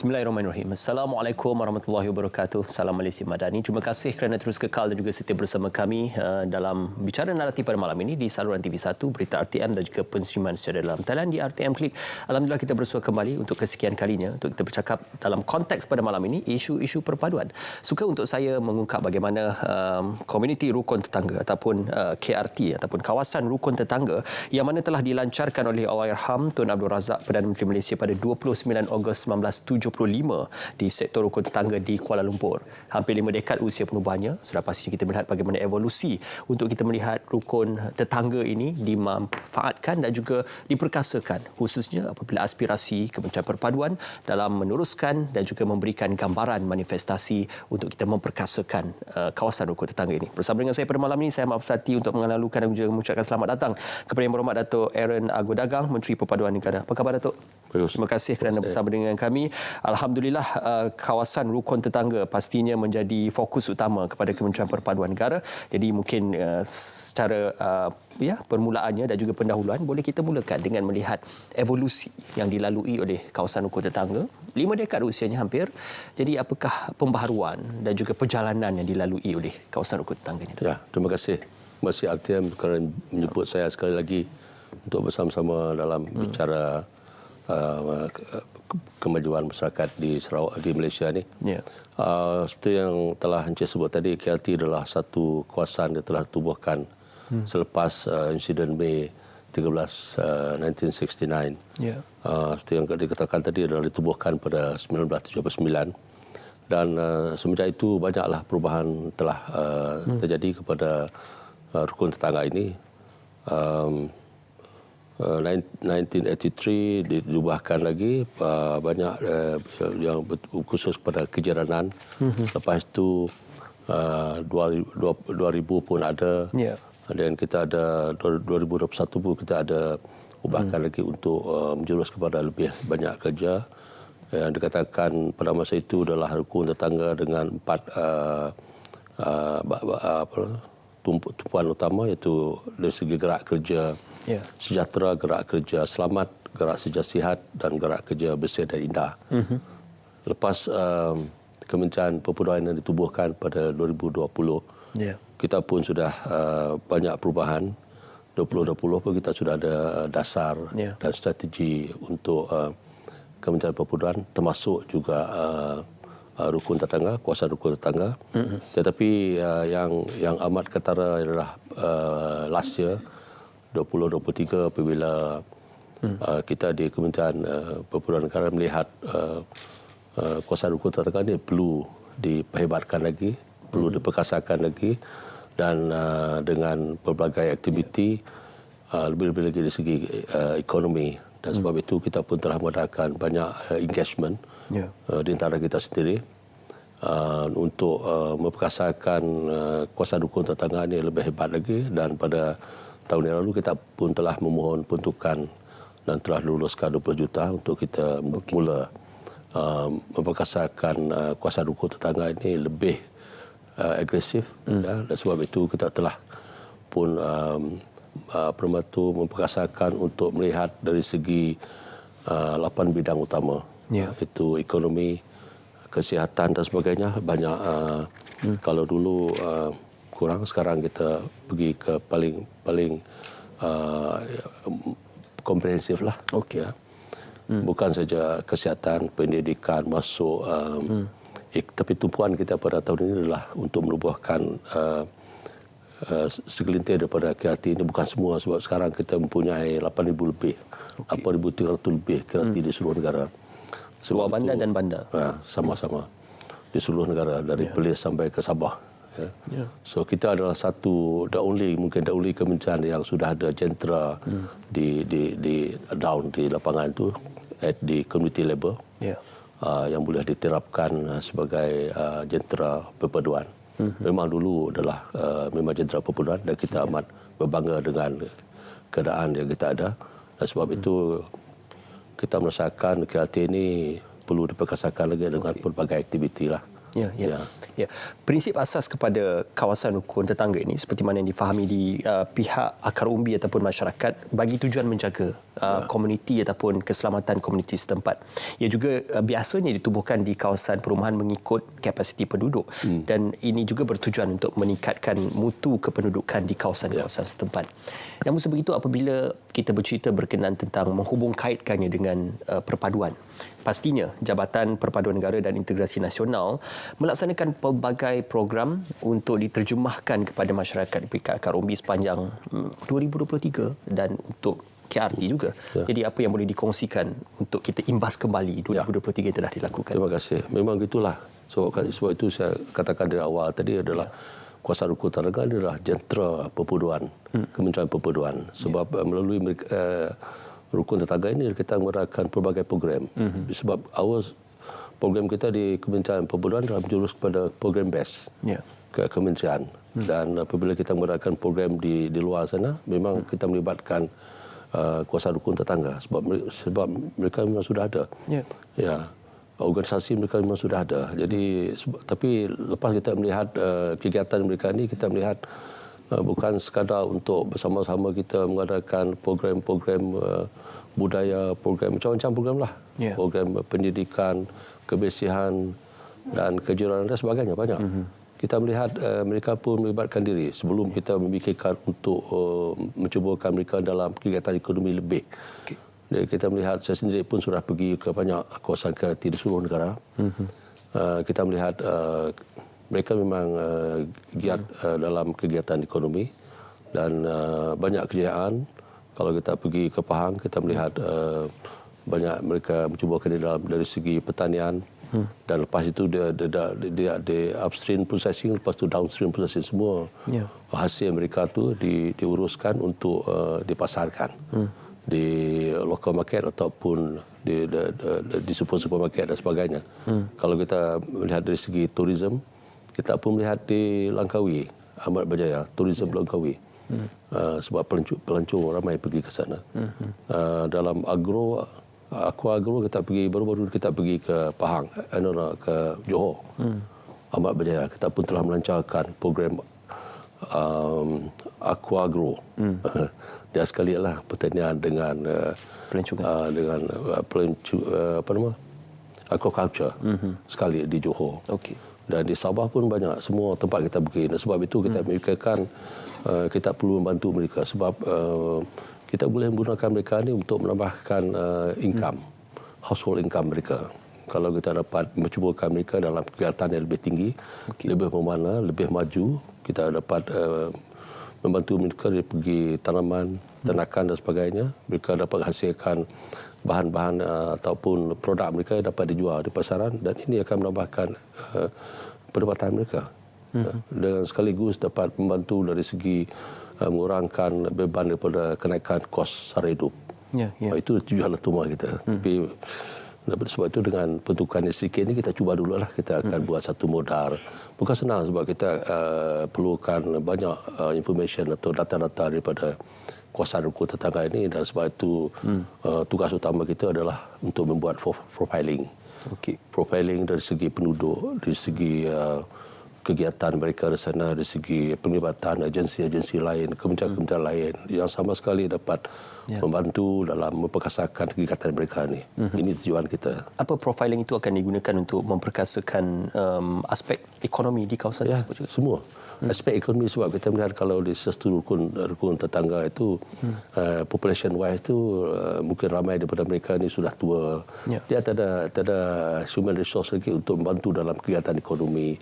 Bismillahirrahmanirrahim. Assalamualaikum warahmatullahi wabarakatuh. Salam Malaysia Madani. Terima kasih kerana terus kekal dan juga setia bersama kami dalam Bicara Naratif pada malam ini di saluran TV1, Berita RTM dan juga penstreaman secara dalam talian di RTM Klik. Alhamdulillah kita bersua kembali untuk kesekian kalinya untuk kita bercakap dalam konteks pada malam ini, isu-isu perpaduan. Suka untuk saya mengungkap bagaimana komuniti rukun tetangga ataupun KRT ataupun kawasan rukun tetangga yang mana telah dilancarkan oleh Allahyarham Tun Abdul Razak Perdana Menteri Malaysia pada 29 Ogos 1975 di sektor rukun tetangga di Kuala Lumpur. Hampir 5 dekad usia penubuhannya, sudah pasti kita melihat bagaimana evolusi untuk kita melihat rukun tetangga ini dimanfaatkan dan juga diperkasakan, khususnya apabila aspirasi Kementerian Perpaduan dalam meneruskan dan juga memberikan gambaran manifestasi untuk kita memperkasakan kawasan rukun tetangga ini. Bersama dengan saya pada malam ini, saya Mak Persati untuk mengalukan dan juga mengucapkan selamat datang kepada Yang Berhormat Datuk Aaron Ago Dagang, Menteri Perpaduan Negara. Apa khabar Datuk? Terima kasih kerana bersama dengan kami. Alhamdulillah, kawasan rukun tetangga pastinya menjadi fokus utama kepada Kementerian Perpaduan Negara. Jadi mungkin secara permulaannya dan juga pendahuluan boleh kita mulakan dengan melihat evolusi yang dilalui oleh kawasan rukun tetangga. 5 dekad usianya hampir. Jadi apakah pembaharuan dan juga perjalanan yang dilalui oleh kawasan rukun tetangga ini? Ya, terima kasih. Terima kasih RTM kerana menyebut saya sekali lagi untuk bersama-sama dalam bicara kemajuan masyarakat di Sarawak, di Malaysia ni. Ya. Seperti yang telah Encik sebut tadi, KLT adalah satu kawasan yang telah ditubuhkan selepas insiden Mei 13, 1969. Ya. Seperti yang dikatakan tadi adalah ditubuhkan pada 1979. Dan semenjak itu banyaklah perubahan telah terjadi kepada rukun tetangga ini. 1983 diubahkan lagi, banyak yang khusus pada kejiranan. Lepas itu 2000 pun ada. Yeah. Dan kita ada 2021 pun kita ada ubahkan lagi untuk menjurus kepada lebih banyak kerja. Yang dikatakan pada masa itu adalah rukun tetangga dengan 4 tumpuan utama, iaitu dari segi gerak kerja sejahtera, gerak kerja selamat, gerak kerja sihat dan gerak kerja bersih dan indah. Lepas Kementerian Perpaduan yang ditubuhkan pada 2020, kita pun sudah banyak perubahan. 2020 pun kita sudah ada dasar dan strategi untuk Kementerian Perpaduan, termasuk juga rukun tetangga, kawasan rukun tetangga. Tetapi yang amat ketara adalah last year 2023 apabila kita di Kementerian Perpaduan Negara melihat kawasan rukun tetangga ini perlu diperhebatkan lagi, perlu diperkasakan lagi, dan dengan pelbagai aktiviti lebih-lebih lagi dari segi ekonomi. Dan sebab itu kita pun telah mengadakan banyak engagement di antara kita sendiri untuk memperkasakan kawasan rukun tetangga ini lebih hebat lagi. Dan pada tahun yang lalu kita pun telah memohon peruntukan dan telah luluskan 20 juta untuk kita mula memperkasakan kawasan rukun tetangga ini lebih agresif. Dan sebab itu kita telah pun memperkasakan untuk melihat dari segi 8 bidang utama, iaitu ekonomi, kesihatan dan sebagainya. Banyak kalau dulu kurang, sekarang kita pergi ke paling komprehensif lah. Bukan saja kesihatan, pendidikan masuk, tapi tumpuan kita pada tahun ini adalah untuk menubuhkan segelintir daripada KRT ini, bukan semua, sebab sekarang kita mempunyai 8,000 lebih, 8,300 lebih KRT di seluruh negara. Luar bandar dan bandar. Sama-sama di seluruh negara, dari Perlis sampai ke Sabah. So kita adalah the only kementerian yang sudah ada jentera di down di lapangan itu, di community level, yang boleh diterapkan sebagai jentera perpaduan. Memang dulu adalah memang jentera perpaduan, dan kita amat berbangga dengan keadaan yang kita ada. Dan sebab itu kita merasakan KLT ini perlu diperkasakan lagi dengan pelbagai aktiviti lah. Ya. Prinsip asas kepada kawasan rukun tetangga ini seperti mana yang difahami di pihak akar umbi ataupun masyarakat bagi tujuan menjaga komuniti ataupun keselamatan komuniti setempat. Ia juga biasanya ditubuhkan di kawasan perumahan mengikut kapasiti penduduk dan ini juga bertujuan untuk meningkatkan mutu kependudukan di kawasan-kawasan setempat. Namun sebegitu apabila kita bercerita berkenaan tentang menghubung kaitkannya dengan perpaduan, pastinya Jabatan Perpaduan Negara dan Integrasi Nasional melaksanakan pelbagai program untuk diterjemahkan kepada masyarakat di peringkat akar umbi sepanjang 2023 dan untuk KRT juga. Jadi apa yang boleh dikongsikan untuk kita imbas kembali 2023 yang telah dilakukan? Terima kasih. Memang gitulah. Sebab itu saya katakan dari awal tadi adalah Kuasa Rukun Tetangga adalah jentera perpaduan, Kementerian Perpaduan. Sebab melalui Rukun Tetangga ini kita mengadakan pelbagai program. Sebab program kita di Kementerian Perpaduan adalah menjurus kepada program base ke kementerian. Dan apabila kita mengadakan program di luar sana, memang kita melibatkan Kuasa Rukun Tetangga sebab mereka memang sudah ada. Organisasi mereka memang sudah ada. Jadi tapi lepas kita melihat kegiatan mereka ini, kita melihat bukan sekadar untuk bersama-sama kita mengadakan program-program budaya, program macam-macam program lah. Program pendidikan, kebersihan dan kejuruteraan dan sebagainya banyak. Kita melihat mereka pun melibatkan diri sebelum kita memikirkan untuk mencubakan mereka dalam kegiatan ekonomi lebih. Jadi kita melihat saya sendiri pun sudah pergi ke banyak kawasan KRT di seluruh negara. Kita melihat mereka memang giat dalam kegiatan ekonomi dan banyak kejayaan. Kalau kita pergi ke Pahang, kita melihat banyak mereka mencubakan dari segi pertanian. Dan lepas itu dia upstream processing, lepas itu downstream processing, semua hasil mereka tu diuruskan untuk dipasarkan di local market ataupun di supermarket dan sebagainya. Kalau kita melihat dari segi tourism, kita pun melihat di Langkawi, Ahmad Berjaya, tourism Langkawi. Sebab pelancong ramai pergi ke sana. Dalam aqua agro kita pergi baru-baru kita pergi ke Pahang, ke Johor. Ahmad Berjaya kita pun telah melancarkan program aqua agro. Dia sekali lah pertanian dengan dengan aquaculture sekali di Johor. Dan di Sabah pun banyak, semua tempat kita pergi. Dan sebab itu kita memikirkan kita perlu membantu mereka sebab kita boleh menggunakan mereka ni untuk menambahkan income, household income mereka. Kalau kita dapat mencubakan mereka dalam kegiatan yang lebih tinggi, lebih memanah, lebih maju, kita dapat membantu mereka dari pergi tanaman, ternakan dan sebagainya. Mereka dapat hasilkan bahan-bahan ataupun produk mereka dapat dijual di pasaran dan ini akan menambahkan pendapatan mereka. Dan sekaligus dapat membantu dari segi mengurangkan beban daripada kenaikan kos sara hidup. Itu tujuan utama kita. Tapi sebab itu dengan bentukan yang sedikit ini kita cuba dululah, kita akan buat satu modal. Bukan senang sebab kita perlukan banyak information atau data-data daripada Kuasa Rukun Tetangga ini dan sebab itu tugas utama kita adalah untuk membuat profiling. Profiling dari segi penduduk, dari segi kegiatan mereka di sana, dari segi penglibatan agensi-agensi lain, kementerian-kementerian lain yang sama sekali dapat membantu dalam memperkasakan kegiatan mereka ini. Ini tujuan kita. Apa profiling itu akan digunakan untuk memperkasakan aspek ekonomi di kawasan tersebut juga? Semua. Aspek ekonomi sebab kita melihat kalau di satu rukun tetangga itu population wise itu mungkin ramai daripada mereka ini sudah tua. Dia tak ada human resource lagi untuk membantu dalam kegiatan ekonomi.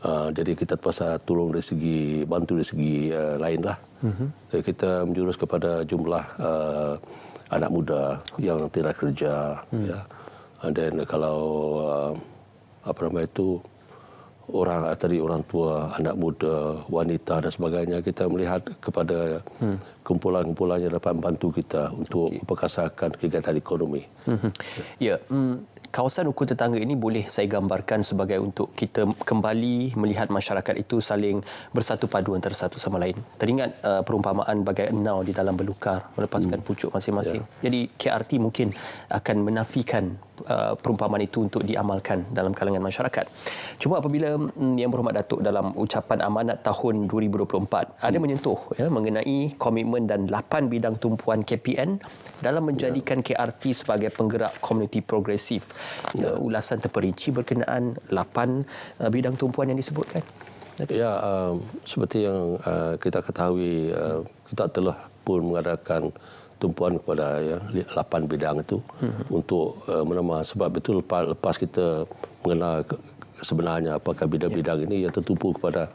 Jadi kita terpaksa tolong dari segi, bantu dari segi lain lah. Jadi kita menjurus kepada jumlah anak muda yang tidak kerja. Dan kalau orang tua, anak muda, wanita dan sebagainya, kita melihat kepada kumpulan-kumpulan yang dapat membantu kita untuk memperkasakan kegiatan ekonomi. Ya, kawasan ukur tetangga ini boleh saya gambarkan sebagai untuk kita kembali melihat masyarakat itu saling bersatu padu antara satu sama lain. Teringat perumpamaan bagai enau di dalam belukar melepaskan pucuk masing-masing. Jadi KRT mungkin akan menafikan perumpamaan itu untuk diamalkan dalam kalangan masyarakat. Cuma apabila Yang Berhormat Datuk dalam ucapan amanat tahun 2024 ada menyentuh mengenai komitmen dan 8 bidang tumpuan KPN dalam menjadikan KRT sebagai penggerak komuniti progresif. Ulasan terperinci berkenaan 8 bidang tumpuan yang disebutkan. Ya, seperti yang kita ketahui, kita telah pun mengadakan tumpuan kepada 8 bidang itu untuk menambah, sebab itu lepas kita mengenal sebenarnya apakah bidang-bidang ini yang tertumpu kepada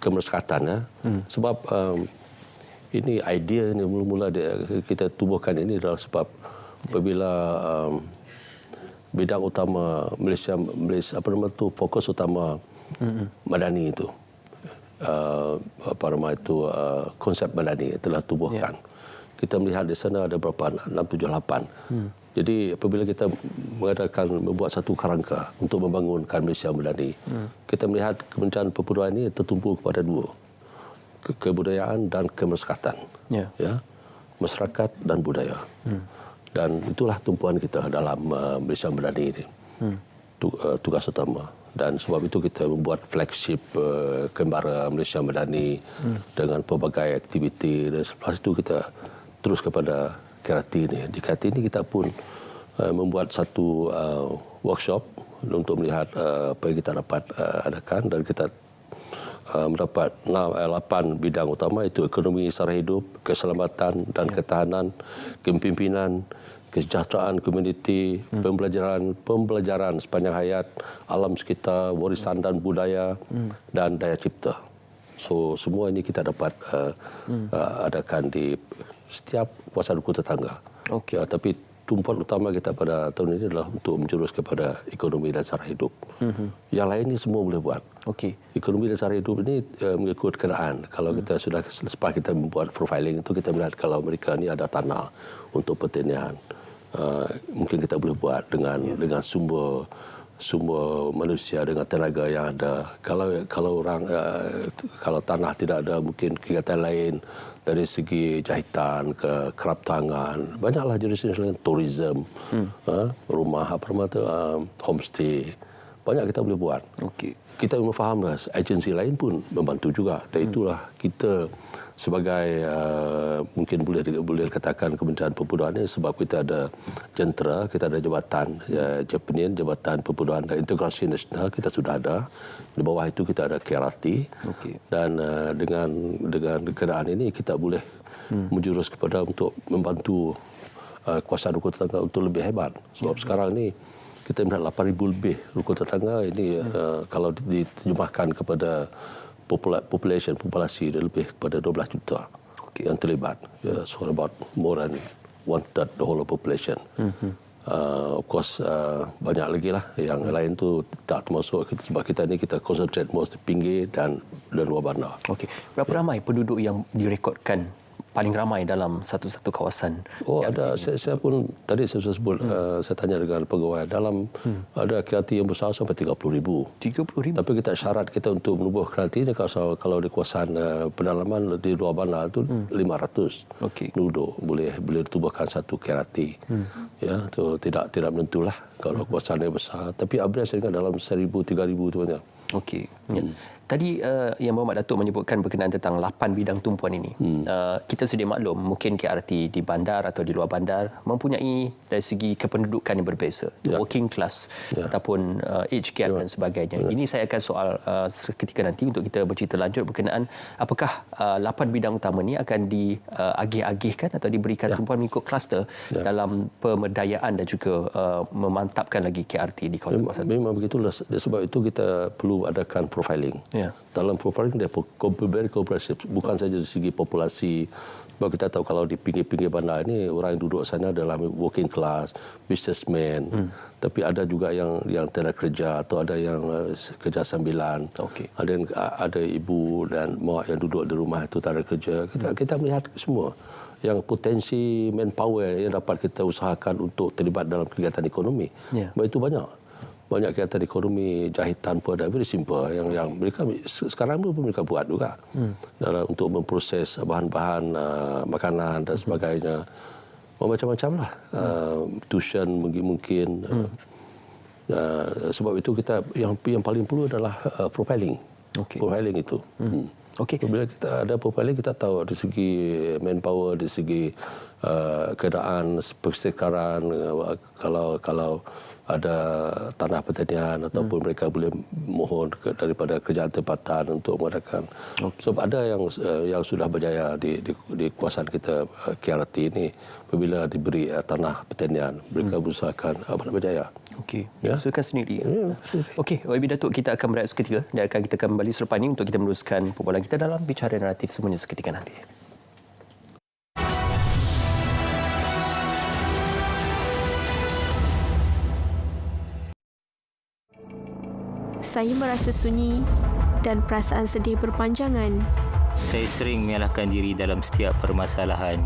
kemersekatan. Sebab ini idea ini mula-mula kita tubuhkan ini adalah sebab apabila bidang utama Malaysia apa nama itu, fokus utama Madani itu, konsep Madani telah tubuhkan. Kita melihat di sana ada berapa, 6, 7, 8. Jadi apabila kita membuat satu kerangka untuk membangunkan Malaysia Madani, kita melihat Kementerian Perpudaan ini tertumpu kepada 2, kebudayaan dan kemersekatan. Ya, masyarakat dan budaya. Dan itulah tumpuan kita dalam Malaysia Madani ini. Tugas utama. Dan sebab itu kita membuat flagship Kembara Malaysia Madani dengan pelbagai aktiviti. Dan selepas itu kita terus kepada KRT ini. Di KRT ini kita pun membuat satu workshop untuk melihat apa yang kita dapat adakan, dan kita mendapat 8 bidang utama, itu ekonomi sara hidup, keselamatan dan ketahanan, kepimpinan, kesejahteraan komuniti, pembelajaran sepanjang hayat, alam sekitar, warisan dan budaya, dan daya cipta. So semua ini kita dapat adakan di setiap kawasan ukur tetangga. Tapi tumpuan utama kita pada tahun ini adalah untuk menjurus kepada ekonomi dan sara hidup. Yang lain ini semua boleh buat. Ekonomi dan sara hidup ini mengikut keadaan. Kalau kita sudah selepas kita membuat profiling itu, kita melihat kalau mereka ini ada tanah untuk pertanian, mungkin kita boleh buat dengan sumber manusia, dengan tenaga yang ada. Kalau tanah tidak ada, mungkin kegiatan lain dari segi jahitan ke kerap tangan, banyaklah jenis lain, tourism, rumah homestay, banyak kita boleh buat. Kita memang faham agensi lain pun membantu juga, dan itulah kita sebagai mungkin boleh katakan Kementerian Perpudaan ini, sebab kita ada jentera, kita ada jabatan Jabatan Perpudaan dan Integrasi Nasional, kita sudah ada. Di bawah itu kita ada KRT. Dan dengan keadaan ini kita boleh menjurus kepada untuk membantu kuasa rukun tetangga untuk lebih hebat. Sebab sekarang ini kita melihat 8,000 lebih rukun tetangga ini, kalau diterjemahkan kepada populasi lebih kepada 12 juta yang terlibat. So about more than 1/3 the whole population. Of course banyak lagi lah yang lain tu tak termasuk, sebab kita ni kita concentrate most di pinggir dan luar bandar. Berapa ramai penduduk yang direkodkan paling ramai dalam satu-satu kawasan? Ada. Saya pun tadi saya sudah sebut, saya tanya dengan pegawai, dalam ada KRT yang besar sampai 30,000. 30,000? Tapi kita syarat kita untuk menubuh KRT ini, kalau di kawasan pedalaman di luar bandar itu 500 penduduk boleh ditubuhkan satu KRT. Ya, itu tidak menentulah kalau kawasan yang besar. Tapi average dengan dalam 1,000, 3,000 tu banyak. Tadi Yang Berhormat Datuk menyebutkan berkenaan tentang 8 bidang tumpuan ini. Kita sedia maklum, mungkin KRT di bandar atau di luar bandar mempunyai dari segi kependudukan yang berbeza. Working class ataupun age gap dan sebagainya. Ini saya akan soal seketika nanti untuk kita bercerita lanjut berkenaan apakah 8 bidang utama ini akan diagih-agihkan atau diberikan tumpuan mengikut kluster dalam pemberdayaan dan juga memantapkan lagi KRT di kawasan-kawasan. Memang begitulah. Sebab itu kita perlu adakan profiling. Dalam profiling dia very komprehensif, bukan saja dari segi populasi, Sebab kita tahu kalau di pinggir-pinggir bandar ini orang yang duduk sana adalah working class, businessman. Tapi ada juga yang tiada kerja atau ada yang kerja sambilan. Okey. Ada ibu dan mak yang duduk di rumah itu tiada kerja. Kita melihat semua yang potensi manpower yang dapat kita usahakan untuk terlibat dalam kegiatan ekonomi. Itu banyak kegiatan ekonomi jahitan pun ada, very simple yang mereka sekarang pun mereka buat juga dalam untuk memproses bahan-bahan makanan dan sebagainya, macam-macam lah. Tuition mungkin sebab itu kita yang paling perlu adalah profiling. Profiling itu. Bila kita ada profiling, kita tahu dari segi manpower, dari segi keadaan persekaran, kalau ada tanah pertanian ataupun mereka boleh mohon daripada kerajaan tempatan untuk mengadakan. Sebab ada yang sudah berjaya di kawasan kita KRT ini, apabila diberi tanah pertanian, mereka berusahakan berjaya. Okey, usahakan sendiri. Okey, YB Datuk, kita akan berehat seketika dan kita akan kembali selepas ini untuk kita meneruskan perbualan kita dalam Bicara Naratif semuanya seketika nanti. Saya merasa sunyi dan perasaan sedih berpanjangan. Saya sering menyalahkan diri dalam setiap permasalahan.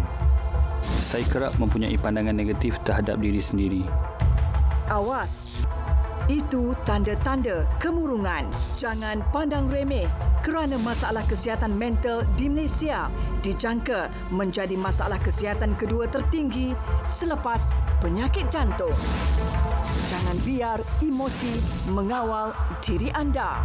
Saya kerap mempunyai pandangan negatif terhadap diri sendiri. Awas! Itu tanda-tanda kemurungan. Jangan pandang remeh kerana masalah kesihatan mental di Malaysia dijangka menjadi masalah kesihatan kedua tertinggi selepas penyakit jantung. Jangan biar emosi mengawal diri anda.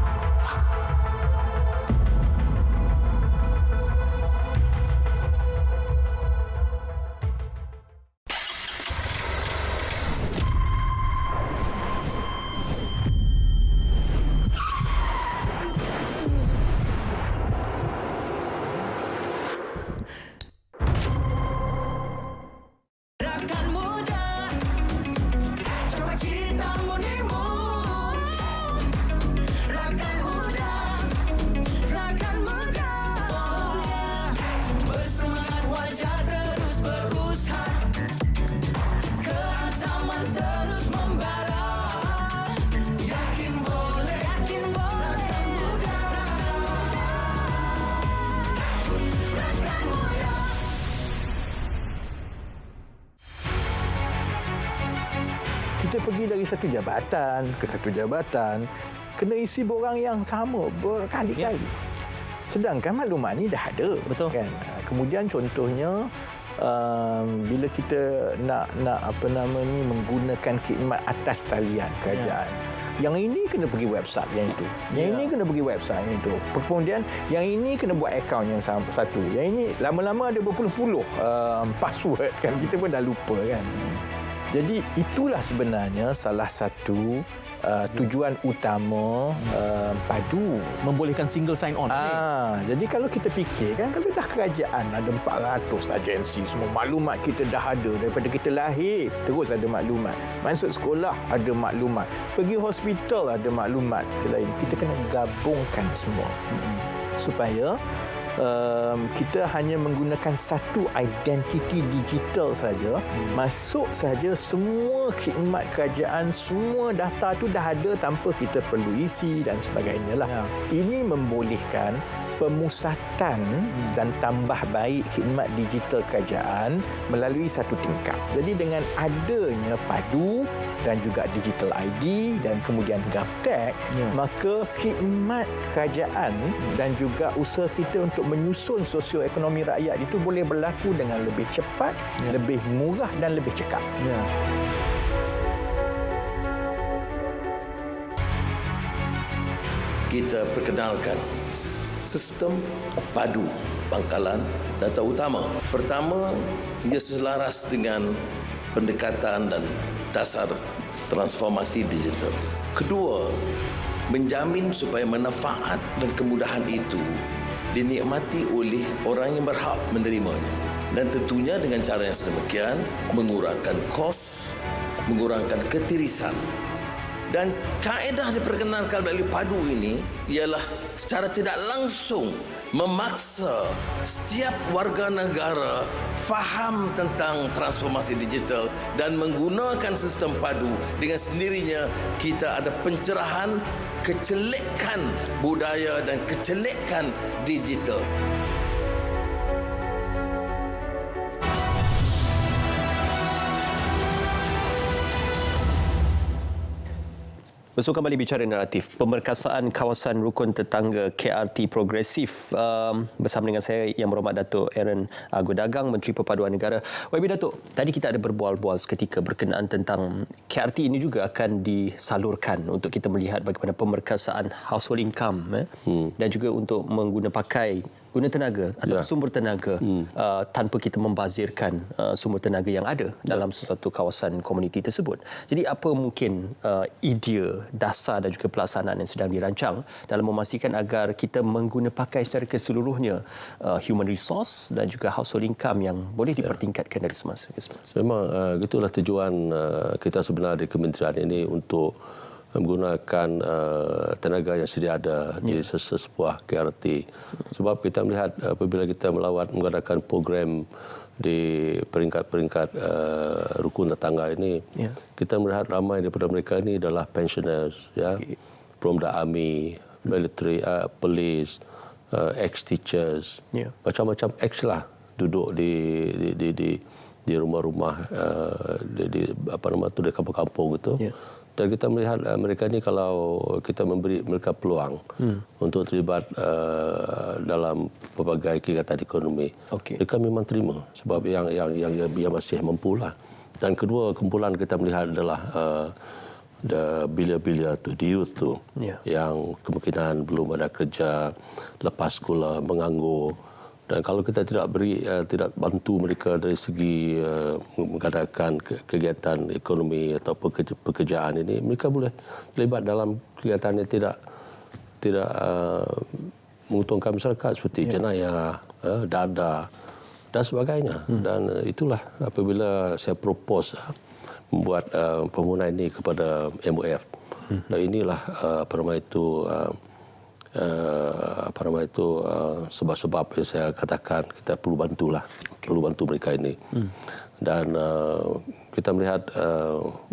Kita pergi dari satu jabatan ke satu jabatan, kena isi borang yang sama berkali-kali. Sedangkan maklumat ni dah ada. Betul. Kan? Kemudian contohnya, bila kita nak menggunakan khidmat atas talian kerajaan, yang ini kena pergi website yang itu. Yang ini kena pergi website yang itu. Kemudian yang ini kena buat akaun yang satu. Yang ini lama-lama ada berpuluh-puluh password kan. Kita pun dah lupa kan. Jadi itulah sebenarnya salah satu tujuan utama padu. Membolehkan single sign on. Jadi kalau kita fikir kan, kalau dah kerajaan ada 400 agensi, semua maklumat kita dah ada daripada kita lahir, terus ada maklumat. Masuk sekolah ada maklumat, pergi hospital ada maklumat. Kita kena gabungkan semua supaya kita hanya menggunakan satu identiti digital saja, masuk saja semua khidmat kerajaan, semua data tu dah ada tanpa kita perlu isi dan sebagainya lah. Ini membolehkan pemusatan dan tambah baik khidmat digital kerajaan melalui satu tingkap. Jadi dengan adanya padu dan juga digital ID dan kemudian GovTech, maka khidmat kerajaan dan juga usaha kita untuk menyusun sosioekonomi rakyat itu boleh berlaku dengan lebih cepat, lebih murah dan lebih cekap. Kita perkenalkan sistem padu bangkalan data utama. Pertama, ia selaras dengan pendekatan dan dasar transformasi digital. Kedua, menjamin supaya manfaat dan kemudahan itu dinikmati oleh orang yang berhak menerimanya. Dan tentunya dengan cara yang sedemikian, mengurangkan kos, mengurangkan ketirisan Dan kaedah diperkenalkan melalui padu ini ialah secara tidak langsung memaksa setiap warga negara faham tentang transformasi digital dan menggunakan sistem padu. Dengan sendirinya kita ada pencerahan kecelekan budaya dan kecelekan digital. Besok kembali bicara naratif pemerkasaan kawasan rukun tetangga KRT progresif bersama dengan saya Yang Berhormat Datuk Aaron Godagang, Menteri Perpaduan Negara. YB Datuk, tadi kita ada berbual-bual seketika berkenaan tentang KRT ini juga akan disalurkan untuk kita melihat bagaimana pemerkasaan household income dan juga untuk guna tenaga atau sumber tenaga tanpa kita membazirkan sumber tenaga yang ada dalam sesuatu kawasan komuniti tersebut. Jadi apa mungkin idea, dasar dan juga pelaksanaan yang sedang dirancang dalam memastikan agar kita mengguna pakai secara keseluruhnya human resource dan juga household income yang boleh dipertingkatkan dari semasa ke semasa. Memang itulah tujuan kita sebenarnya di kementerian ini untuk menggunakan tenaga yang sedia ada di sebuah KRT. Sebab kita melihat apabila kita mengadakan program di peringkat-peringkat rukun tetangga ini, kita melihat ramai daripada mereka ini adalah pensioners, from the army, military, police, ex-teachers, macam-macam ex lah duduk di rumah-rumah di kampung-kampung gitu. Dan kita melihat mereka ni kalau kita memberi mereka peluang untuk terlibat dalam pelbagai kegiatan ekonomi, mereka memang terima sebab yang masih mampu lah. Dan kedua kumpulan kita melihat adalah bila-bila tu, the youth tu, yang kemungkinan belum ada kerja, lepas sekolah, menganggur. Dan kalau kita tidak bantu mereka dari segi mengadakan kegiatan ekonomi atau pekerjaan ini, mereka boleh terlibat dalam kegiatan yang tidak menguntungkan masyarakat seperti jenayah, dadah dan sebagainya. Dan itulah apabila saya propose membuat permohonan ini kepada MOF. Dan inilah sebab-sebab yang saya katakan kita perlu bantulah, perlu bantu mereka ini. Dan kita melihat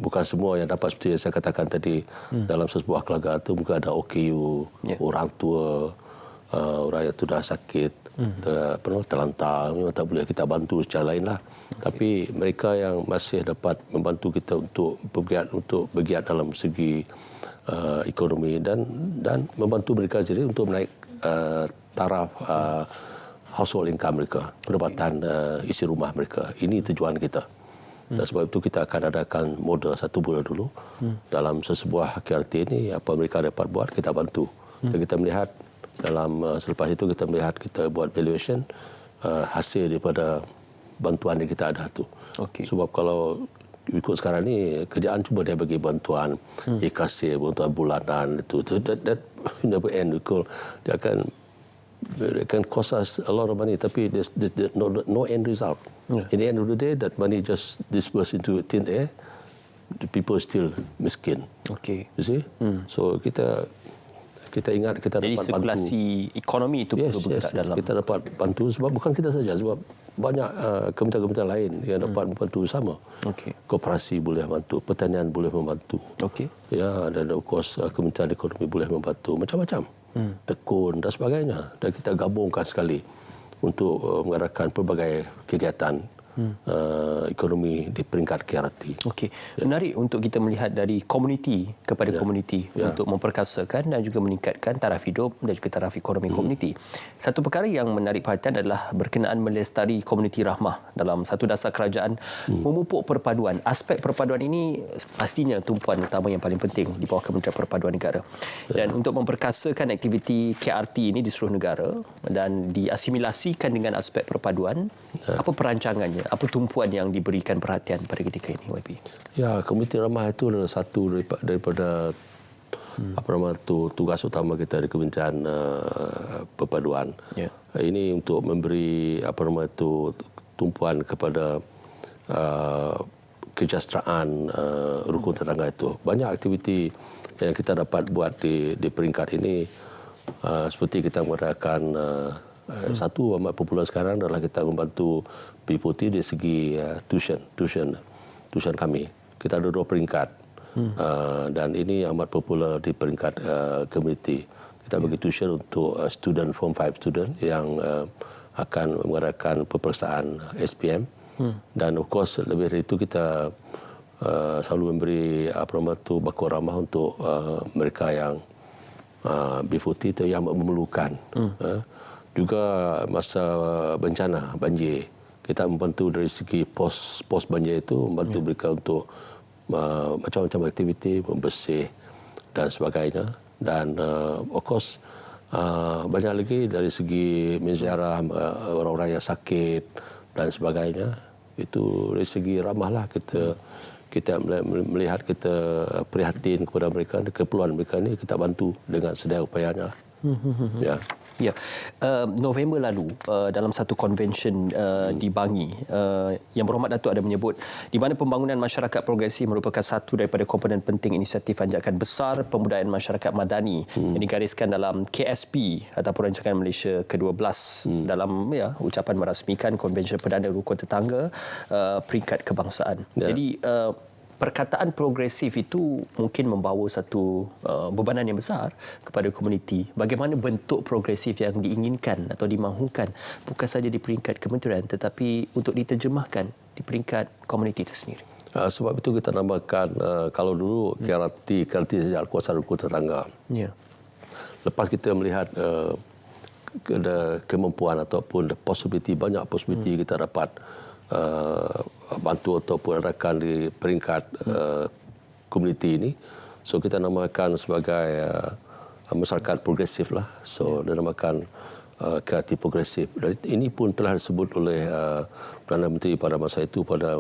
bukan semua yang dapat seperti yang saya katakan tadi dalam sebuah keluarga itu mungkin ada OKU, orang tua, orang yang sudah sakit, terlantar, memang tak boleh kita bantu secara lain lah. Tapi mereka yang masih dapat membantu kita untuk bergiat dalam segi ekonomi dan membantu mereka sendiri untuk menaik taraf household income mereka, pendapatan isi rumah mereka. Ini tujuan kita. Dan sebab itu kita akan adakan model 1 bulan dulu dalam sesebuah KRT ini, apa mereka dapat buat kita bantu. Dan kita melihat selepas itu kita buat valuation hasil daripada bantuan yang kita ada tu. Sebab kalau ikut sekarang ni kerjaan cuma dia bagi bantuan kasir, bantuan bulanan itu that never end. Dia akan cost us a lot of money, tapi there's no end result. In the end of the day, that money just dispersed into thin air. The people still miskin. You see? So kita ingat kita dapat bantu. Jadi sirkulasi ekonomi itu perlu bergerak dalam. Kita dapat bantu sebab bukan kita saja, sebab banyak kementerian-kementerian lain yang dapat membantu sama. Koperasi boleh membantu, pertanian boleh membantu. Dan of course Kementerian Ekonomi boleh membantu, macam-macam. Tekun dan sebagainya. Dan kita gabungkan sekali untuk mengadakan pelbagai kegiatan ekonomi di peringkat KRT. Menarik untuk kita melihat dari komuniti kepada komuniti untuk memperkasakan dan juga meningkatkan taraf hidup dan juga taraf ekonomi komuniti. Satu perkara yang menarik perhatian adalah berkenaan melestari komuniti rahmah dalam satu dasar kerajaan memupuk perpaduan. Aspek perpaduan ini pastinya tumpuan utama yang paling penting di bawah Kementerian Perpaduan Negara. Dan untuk memperkasakan aktiviti KRT ini di seluruh negara dan diasimilasikan dengan aspek perpaduan, apa perancangannya? Apa tumpuan yang diberikan perhatian pada ketika ini, YB? Komuniti ramah itu adalah satu daripada tugas utama kita di Kementerian Perpaduan. Ini untuk memberi tumpuan kepada kesejahteraan rukun tetangga itu. Banyak aktiviti yang kita dapat buat di peringkat ini, seperti kita mengadakan satu amat popular sekarang adalah kita membantu P40 dari segi tuition kami. Kita ada 2 peringkat dan ini amat popular di peringkat community. Kita bagi tuition untuk student Form 5 student yang akan mengadakan peperiksaan SPM. Dan of course lebih dari itu kita selalu memberi bakul ramah untuk mereka yang B40 itu yang memerlukan. Juga masa bencana banjir, kita membantu dari segi pos banjir itu, membantu mereka untuk macam-macam aktiviti membersih dan sebagainya. Dan of course banyak lagi dari segi menziarah orang-orang yang sakit dan sebagainya. Itu dari segi ramahlah kita melihat, kita prihatin kepada mereka, keperluan mereka ni kita bantu dengan sedaya upayanya. Ya. Ya, November lalu dalam satu konvensyen di Bangi, Yang Berhormat Datuk ada menyebut di mana pembangunan masyarakat progresif merupakan satu daripada komponen penting inisiatif anjakan besar pembudayaan masyarakat madani yang digariskan dalam KSP ataupun Rancangan Malaysia ke-12 dalam ucapan merasmikan Konvensyen Perdana Rukun Tetangga peringkat kebangsaan. Jadi perkataan progresif itu mungkin membawa satu bebanan yang besar kepada komuniti. Bagaimana bentuk progresif yang diinginkan atau dimahukan bukan saja di peringkat kementerian tetapi untuk diterjemahkan di peringkat komuniti itu sendiri. Sebab itu kita namakan, kalau dulu KRT saja kuasa rukun tetangga. Ya. Lepas kita melihat kemampuan ataupun banyak possibility kita dapat bantu ataupun adakan di peringkat komuniti ini. So kita namakan sebagai masyarakat progresif lah. So dinamakan kreatif progresif. Dan ini pun telah disebut oleh Perdana Menteri pada masa itu pada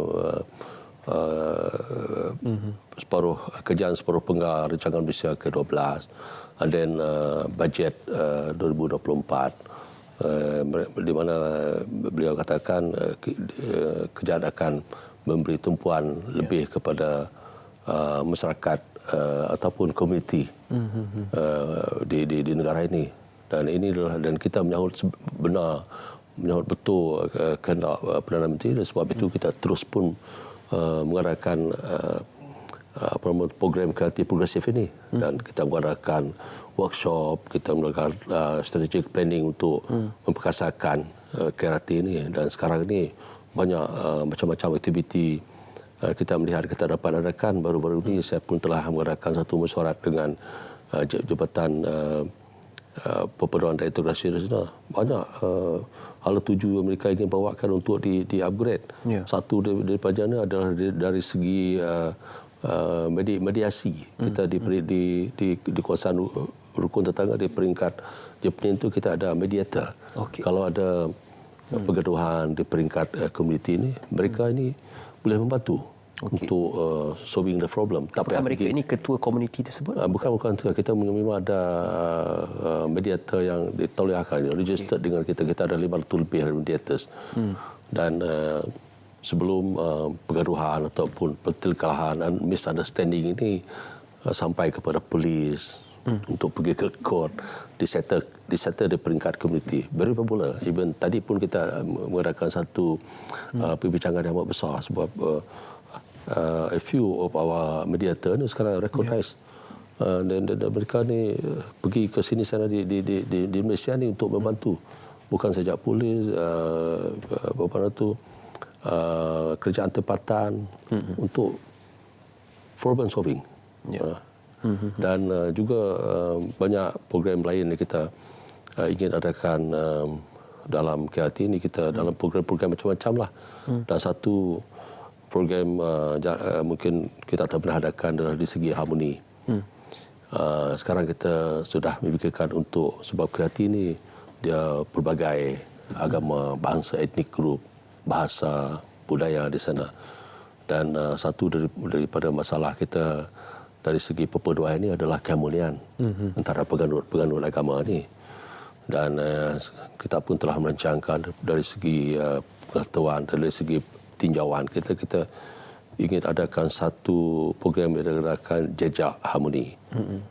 separuh penggar Rancangan Malaysia ke-12 dan bajet 2024. Di mana beliau katakan kerajaan akan memberi tumpuan lebih kepada masyarakat ataupun komuniti di negara ini. Dan kita menyahut betul kehendak Perdana Menteri, dan sebab itu kita terus pun mengadakan program kreatif progresif ini, dan kita mengadakan workshop, kita mengadakan strategic planning untuk memperkasakan KRT ini. Dan sekarang ini banyak macam-macam aktiviti kita melihat kita dapat adakan. Baru-baru ini saya pun telah mengadakan satu mesyuarat dengan Jabatan Perpaduan dan Integrasi Regional. Banyak hala tuju yang mereka ingin bawakan untuk di-upgrade. Satu daripadanya adalah dari segi mediasi. Kita di kawasan rukun tetangga di peringkat Jepun itu kita ada mediator. Kalau ada pergaduhan di peringkat komuniti ini, mereka ini boleh membantu untuk solving the problem. Apakah mereka ini ketua komuniti tersebut? Bukan. Kita memang ada mediator yang ditolerankan, registered dengan kita. Kita ada 500 lebih mediators. Dan sebelum pergaduhan ataupun pertelingkahan dan misunderstanding ini sampai kepada polis untuk pergi ke court, disettle di peringkat komuniti. Very popular. Even tadi pun kita mengadakan satu perbincangan yang amat besar sebab a few of our mediator ni sekarang recognize dan mereka ni pergi ke sini sana di Malaysia ni untuk membantu, bukan saja polis, kerajaan tempatan untuk problem solving. Dan juga banyak program lain yang kita ingin adakan dalam KRT ini. Kita dalam program-program macam-macam lah. Dan satu program mungkin kita tak pernah adakan adalah di segi harmoni. Sekarang kita sudah memikirkan untuk, sebab KRT ini dia pelbagai agama, bangsa, etnik group, bahasa, budaya di sana. Dan satu daripada masalah kita dari segi perpaduan ini adalah keharmonian antara penganut agama ini. Dan kita pun telah merancangkan dari segi pengetahuan, dari segi tinjauan kita ingin adakan satu program yang dinamakan Jejak Harmoni.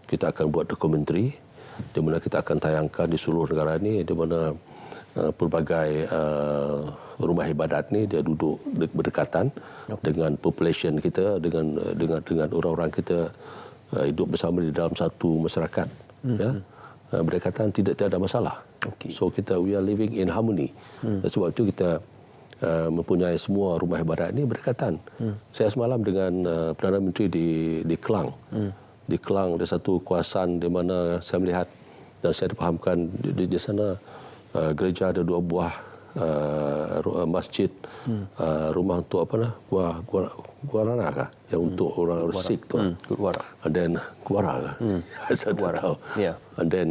Kita akan buat dokumentari di mana kita akan tayangkan di seluruh negara ini, di mana pelbagai rumah ibadat ni dia duduk berdekatan dengan population kita, dengan orang-orang kita hidup bersama di dalam satu masyarakat. Ya, berdekatan, tidak ada masalah. So we are living in harmony. Sebab itu kita mempunyai semua rumah ibadat ini berdekatan. Saya semalam dengan Perdana Menteri di Kelang. Di Kelang ada satu kawasan di mana saya melihat dan saya dipahamkan di sana gereja ada 2 buah masjid, rumah untuk guarana kah? Yang untuk orang Sikh tu. And then guara kah? Saya tak tahu. And then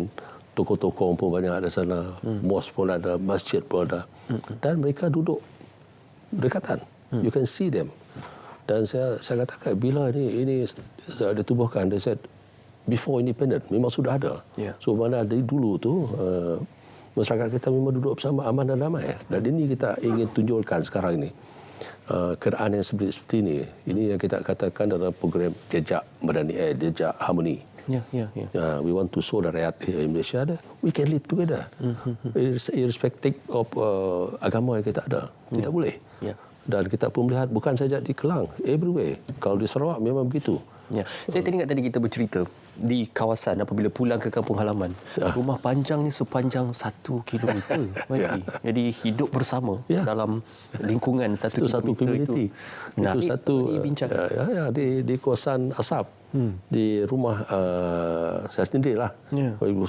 toko-toko pun banyak ada sana, mosque pun ada, masjid pun ada. Dan mereka duduk berdekatan. You can see them. Dan saya katakan bila ini ditubuhkan, dia said before independent memang sudah ada. So mana dari dulu tu masyarakat kita memang duduk bersama aman dan damai. Dan ini kita ingin tunjukkan sekarang ini. Keadaan yang seperti ini. Ini yang kita katakan dalam program Jejak Madani, Jejak Harmoni. We want to show the rakyat here in Malaysia that we can live together. Irrespective of agama yang kita ada. Tidak boleh. Dan kita pun melihat bukan saja di Kelang, everywhere. Kalau di Sarawak memang begitu. Saya teringat tadi kita bercerita di kawasan apabila pulang ke kampung halaman, rumah panjang ni sepanjang 1 kilometer. Jadi hidup bersama dalam lingkungan satu community. Itu satu di kawasan Asap, di rumah saya sendirilah.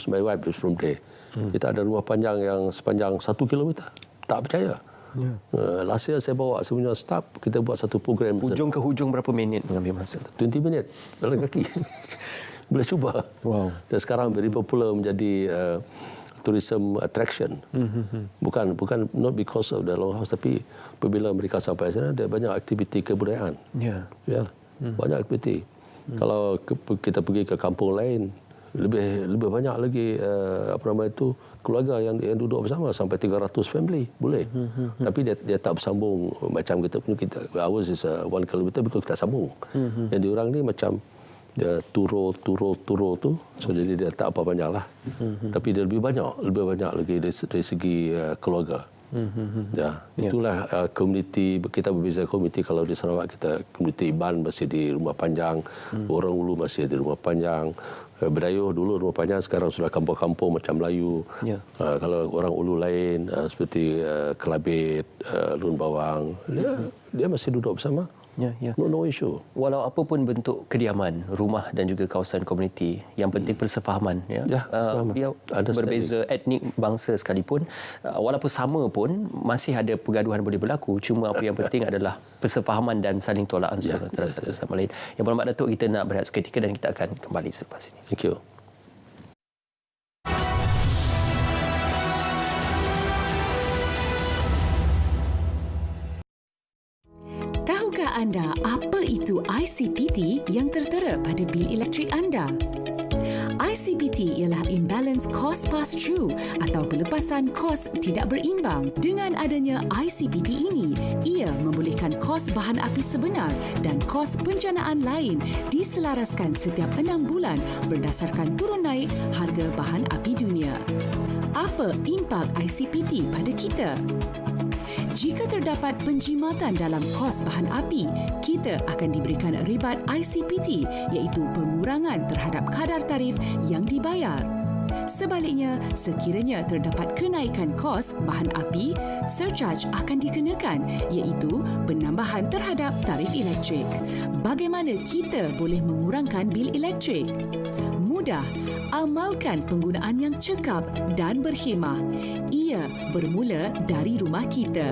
My wife is from there. Kita ada rumah panjang yang sepanjang 1 kilometer. Tak percaya. Last year saya bawa semuanya staff, kita buat satu program. Hujung ke hujung berapa minit mengambil masa? 20 minit jalan kaki. Boleh cuba. Dan sekarang very popular menjadi tourism attraction. Bukan not because of the longhouse, tapi apabila mereka sampai sana ada banyak aktiviti kebudayaan. Banyak aktiviti. Kalau kita pergi ke kampung lain, lebih banyak lagi keluarga yang duduk bersama sampai 300 family boleh. Tapi dia tak bersambung macam kita punya. Ours is 1 kilometer because kita sambung. Yang diorang ni macam dia turo tu, so jadi dia tak apa banyak lah. Tapi dia lebih banyak lagi dari segi keluarga. Itulah komuniti kita berbeza komuniti. Kalau di Sarawak kita komuniti Iban masih di Rumah Panjang, Orang Ulu masih di Rumah Panjang, Berdayuh dulu Rumah Panjang, sekarang sudah kampung-kampung macam Melayu. Kalau orang Ulu lain seperti Kelabit, Lun Bawang, dia masih duduk bersama. No issue. Walau apapun bentuk kediaman, rumah dan juga kawasan komuniti, yang penting persefahaman. Berbeza etnik, bangsa sekalipun, walaupun sama pun masih ada pergaduhan boleh berlaku. Cuma apa yang penting adalah persefahaman dan saling tolak ansur antara satu sama lain. Yang berhormat Datuk, kita nak berehat seketika dan kita akan kembali selepas ini. Thank you. Tahukah anda apa itu ICPT yang tertera pada bil elektrik anda? ICPT ialah Imbalance Cost Pass-Through atau pelepasan kos tidak berimbang. Dengan adanya ICPT ini, ia membolehkan kos bahan api sebenar dan kos penjanaan lain diselaraskan setiap 6 bulan berdasarkan turun naik harga bahan api dunia. Apa impak ICPT pada kita? Jika terdapat penjimatan dalam kos bahan api, kita akan diberikan rebat ICPT iaitu pengurangan terhadap kadar tarif yang dibayar. Sebaliknya, sekiranya terdapat kenaikan kos bahan api, surcharge akan dikenakan iaitu penambahan terhadap tarif elektrik. Bagaimana kita boleh mengurangkan bil elektrik? Mudah, amalkan penggunaan yang cekap dan berkhemah. Ia bermula dari rumah kita.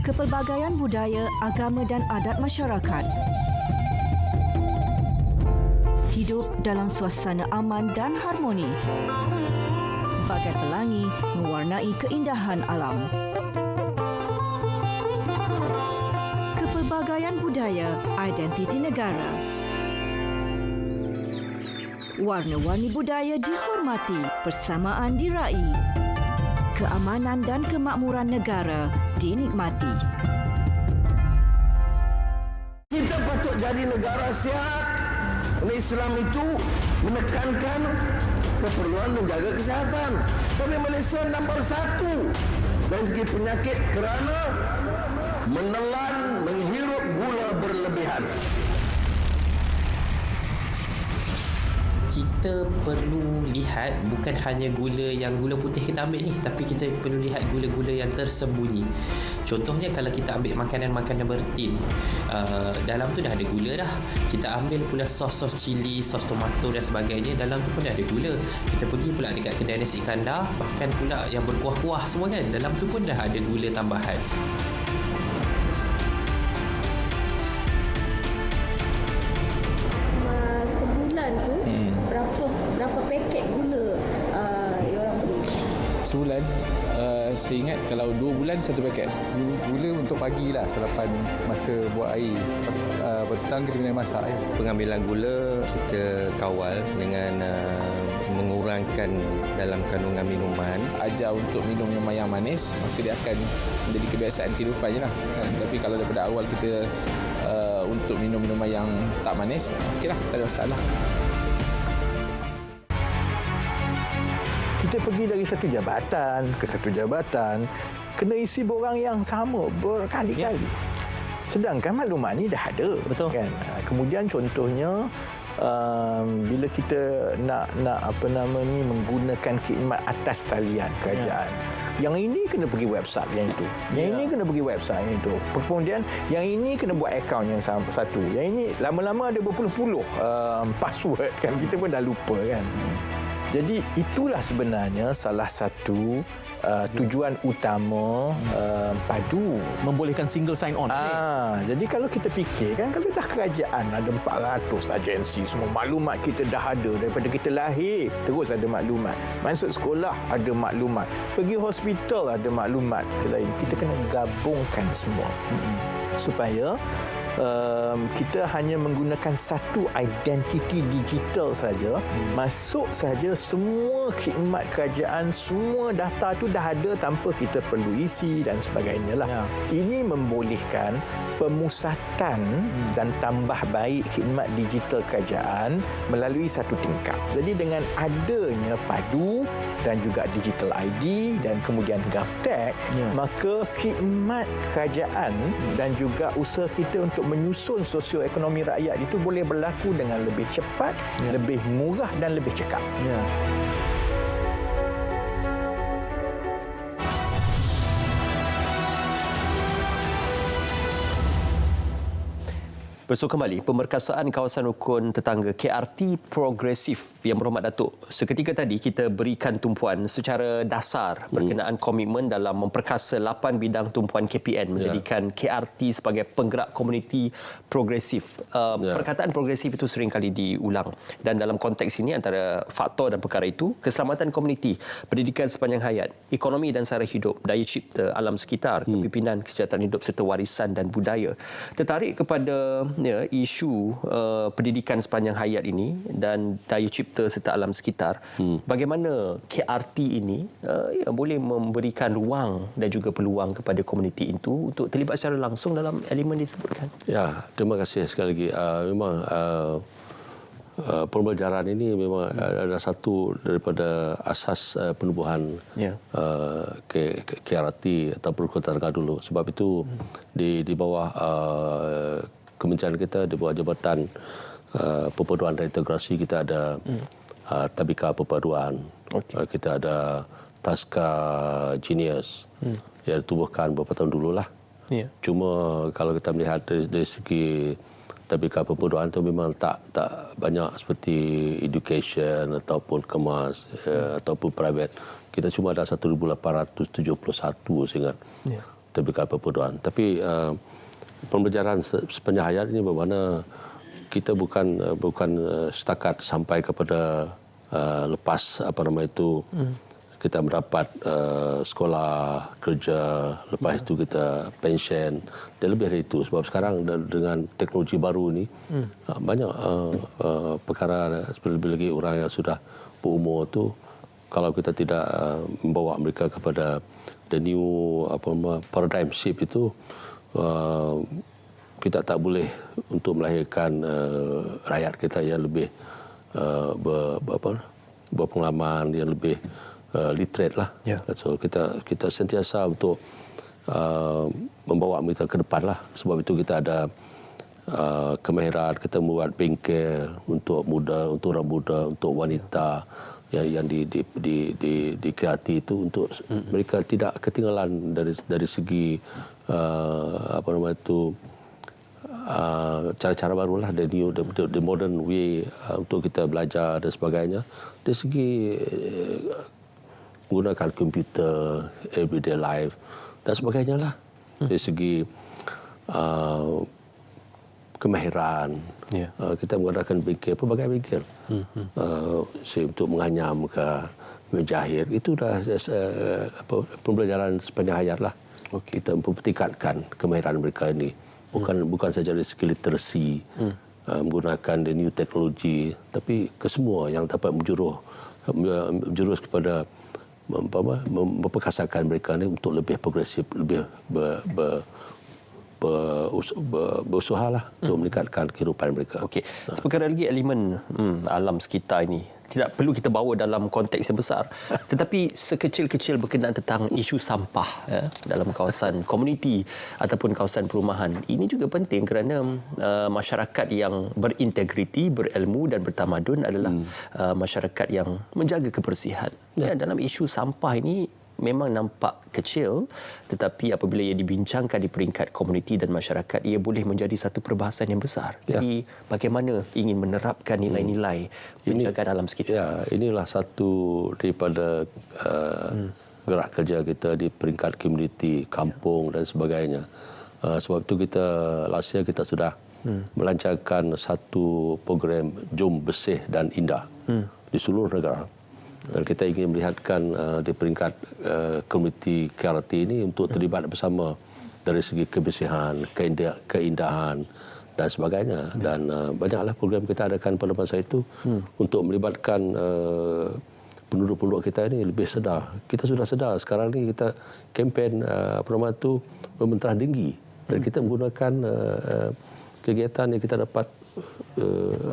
Kepelbagaian budaya, agama dan adat masyarakat. Hidup dalam suasana aman dan harmoni. Bagai pelangi mewarnai keindahan alam. Kepelbagaian budaya, identiti negara. Warna-warni budaya dihormati, persamaan diraih. Keamanan dan kemakmuran negara dinikmati. Kita patut jadi negara sihat. Islam itu menekankan keperluan menjaga kesihatan. Tapi Malaysia nombor 1 dari segi penyakit kerana menelan, menghirup gula berlebihan. Kita perlu lihat bukan hanya gula putih kita ambil ni, tapi kita perlu lihat gula-gula yang tersembunyi. Contohnya kalau kita ambil makanan-makanan bertin, dalam tu dah ada gula dah. Kita ambil pula sos cili, sos tomato dan sebagainya, dalam tu pun dah ada gula. Kita pergi pula dekat kedai nasi kandar, bahkan pula yang berkuah-kuah semua kan, dalam tu pun dah ada gula tambahan. Berapa paket gula orang beli? Sebulan, saya ingat kalau 2 bulan 1 paket. Gula untuk pagi lah selepas masa buat air. Petang kita kena masak air. Pengambilan gula kita kawal dengan mengurangkan dalam kandungan minuman. Ajar untuk minum minuman yang manis, maka dia akan menjadi kebiasaan kehidupan je lah. Tapi kalau daripada awal kita untuk minum minuman yang tak manis, okeylah, tak ada masalah. Kita pergi dari satu jabatan ke satu jabatan, kena isi borang yang sama berkali-kali. Sedangkan maklumat ni dah ada. Betul. Kan? Kemudian contohnya, bila kita nak menggunakan khidmat atas talian kerajaan, yang ini kena pergi website yang itu. Yang ini kena pergi website yang itu. Kemudian yang ini kena buat akaun yang satu. Yang ini lama-lama ada berpuluh-puluh password kan, kita pun dah lupa kan. Jadi itulah sebenarnya salah satu tujuan utama padu, membolehkan single sign on. Jadi kalau kita fikir kan, kalau dah kerajaan ada 400 agensi, semua maklumat kita dah ada daripada kita lahir, terus ada maklumat. Masuk sekolah ada maklumat, pergi hospital ada maklumat. Kita kena gabungkan semua supaya kita hanya menggunakan satu identiti digital saja, masuk saja semua khidmat kerajaan, semua data tu dah ada tanpa kita perlu isi dan sebagainya lah. Ini membolehkan pemusatan dan tambah baik khidmat digital kerajaan melalui satu tingkap. Jadi dengan adanya padu dan juga digital ID dan kemudian GovTech, maka khidmat kerajaan dan juga usaha kita untuk menyusun sosioekonomi rakyat itu boleh berlaku dengan lebih cepat, lebih murah dan lebih cekap. Bersua kembali, pemerkasaan kawasan rukun tetangga KRT progresif yang berhormat Datuk. Seketika tadi kita berikan tumpuan secara dasar berkenaan komitmen dalam memperkasa 8 bidang tumpuan KPN menjadikan KRT sebagai penggerak komuniti progresif. Perkataan progresif itu sering kali diulang dan dalam konteks ini antara faktor dan perkara itu keselamatan komuniti, pendidikan sepanjang hayat, ekonomi dan sara hidup, daya cipta, alam sekitar, kepimpinan, kesejahteraan hidup serta warisan dan budaya. Tertarik kepada isu pendidikan sepanjang hayat ini dan daya cipta serta alam sekitar, bagaimana KRT ini boleh memberikan ruang dan juga peluang kepada komuniti itu untuk terlibat secara langsung dalam elemen disebutkan? Ya, terima kasih sekali lagi. Memang pembelajaran ini memang adalah satu daripada asas penubuhan KRT atau Perkhidmatan Tengah dulu. Sebab itu di bawah kementerian kita, di bawah Jabatan Perpaduan dan Integrasi, kita ada Tabika Perpaduan, kita ada Taska Genius yang ditubuhkan beberapa tahun dululah. Cuma kalau kita melihat dari segi Tabika Perpaduan itu memang tak banyak seperti education ataupun kemas ataupun private. Kita cuma ada 1,871 sehingga Tabika Perpaduan. Tapi pembelajaran sepanjang hayat ini bermakna kita bukan setakat sampai kepada lepas kita mendapat sekolah, kerja, lepas itu kita pension dan lebih dari itu. Sebab sekarang dengan teknologi baru ni banyak perkara, lebih lagi orang yang sudah berumur tu, kalau kita tidak membawa mereka kepada the new paradigm shift itu, kita tak boleh untuk melahirkan rakyat kita yang lebih berpengalaman, yang lebih literate lah. So kita sentiasa untuk membawa mereka ke depan lah. Sebab itu kita ada kemahiran, kita membuat bengkel untuk muda, untuk orang muda, untuk wanita yang dikreati itu, untuk mereka tidak ketinggalan dari segi cara-cara barulah, the modern way untuk kita belajar dan sebagainya. Dari segi menggunakan komputer, everyday life dan sebagainya lah. Dari segi kemahiran, kita menggunakan bengkel, pelbagai bengkel. Untuk menganyam ke menjahit, itu dah pembelajaran sepanjang hayat lah. Kita mempertingkatkan kemahiran mereka ini. Bukan saja dari segi literasi, menggunakan the new teknologi, tapi kesemua yang dapat menjurus kepada memperkasakan mereka ini untuk lebih progresif, lebih berusaha lah untuk meningkatkan kehidupan mereka. Okey, seperkara lagi elemen alam sekitar ini tidak perlu kita bawa dalam konteks yang besar, tetapi sekecil-kecil berkenaan tentang isu sampah dalam kawasan komuniti ataupun kawasan perumahan. Ini juga penting kerana masyarakat yang berintegriti, berilmu dan bertamadun adalah masyarakat yang menjaga kebersihan. Dalam isu sampah ini memang nampak kecil, tetapi apabila ia dibincangkan di peringkat komuniti dan masyarakat, ia boleh menjadi satu perbahasan yang besar. Jadi bagaimana ingin menerapkan nilai-nilai penjagaan alam sekitar? Inilah satu daripada gerak kerja kita di peringkat komuniti, kampung dan sebagainya. Sebab itu last year kita sudah melancarkan satu program Jom Bersih dan Indah di seluruh negara. Dan kita ingin melihatkan di peringkat komuniti KRT ini untuk terlibat bersama dari segi kebersihan, keindahan dan sebagainya. Dan banyaklah program kita adakan pada masa itu untuk melibatkan penduduk-penduduk kita ini lebih sedar. Kita sudah sedar sekarang ni kita kempen pemerintah tinggi, dan kita menggunakan kegiatan yang kita dapat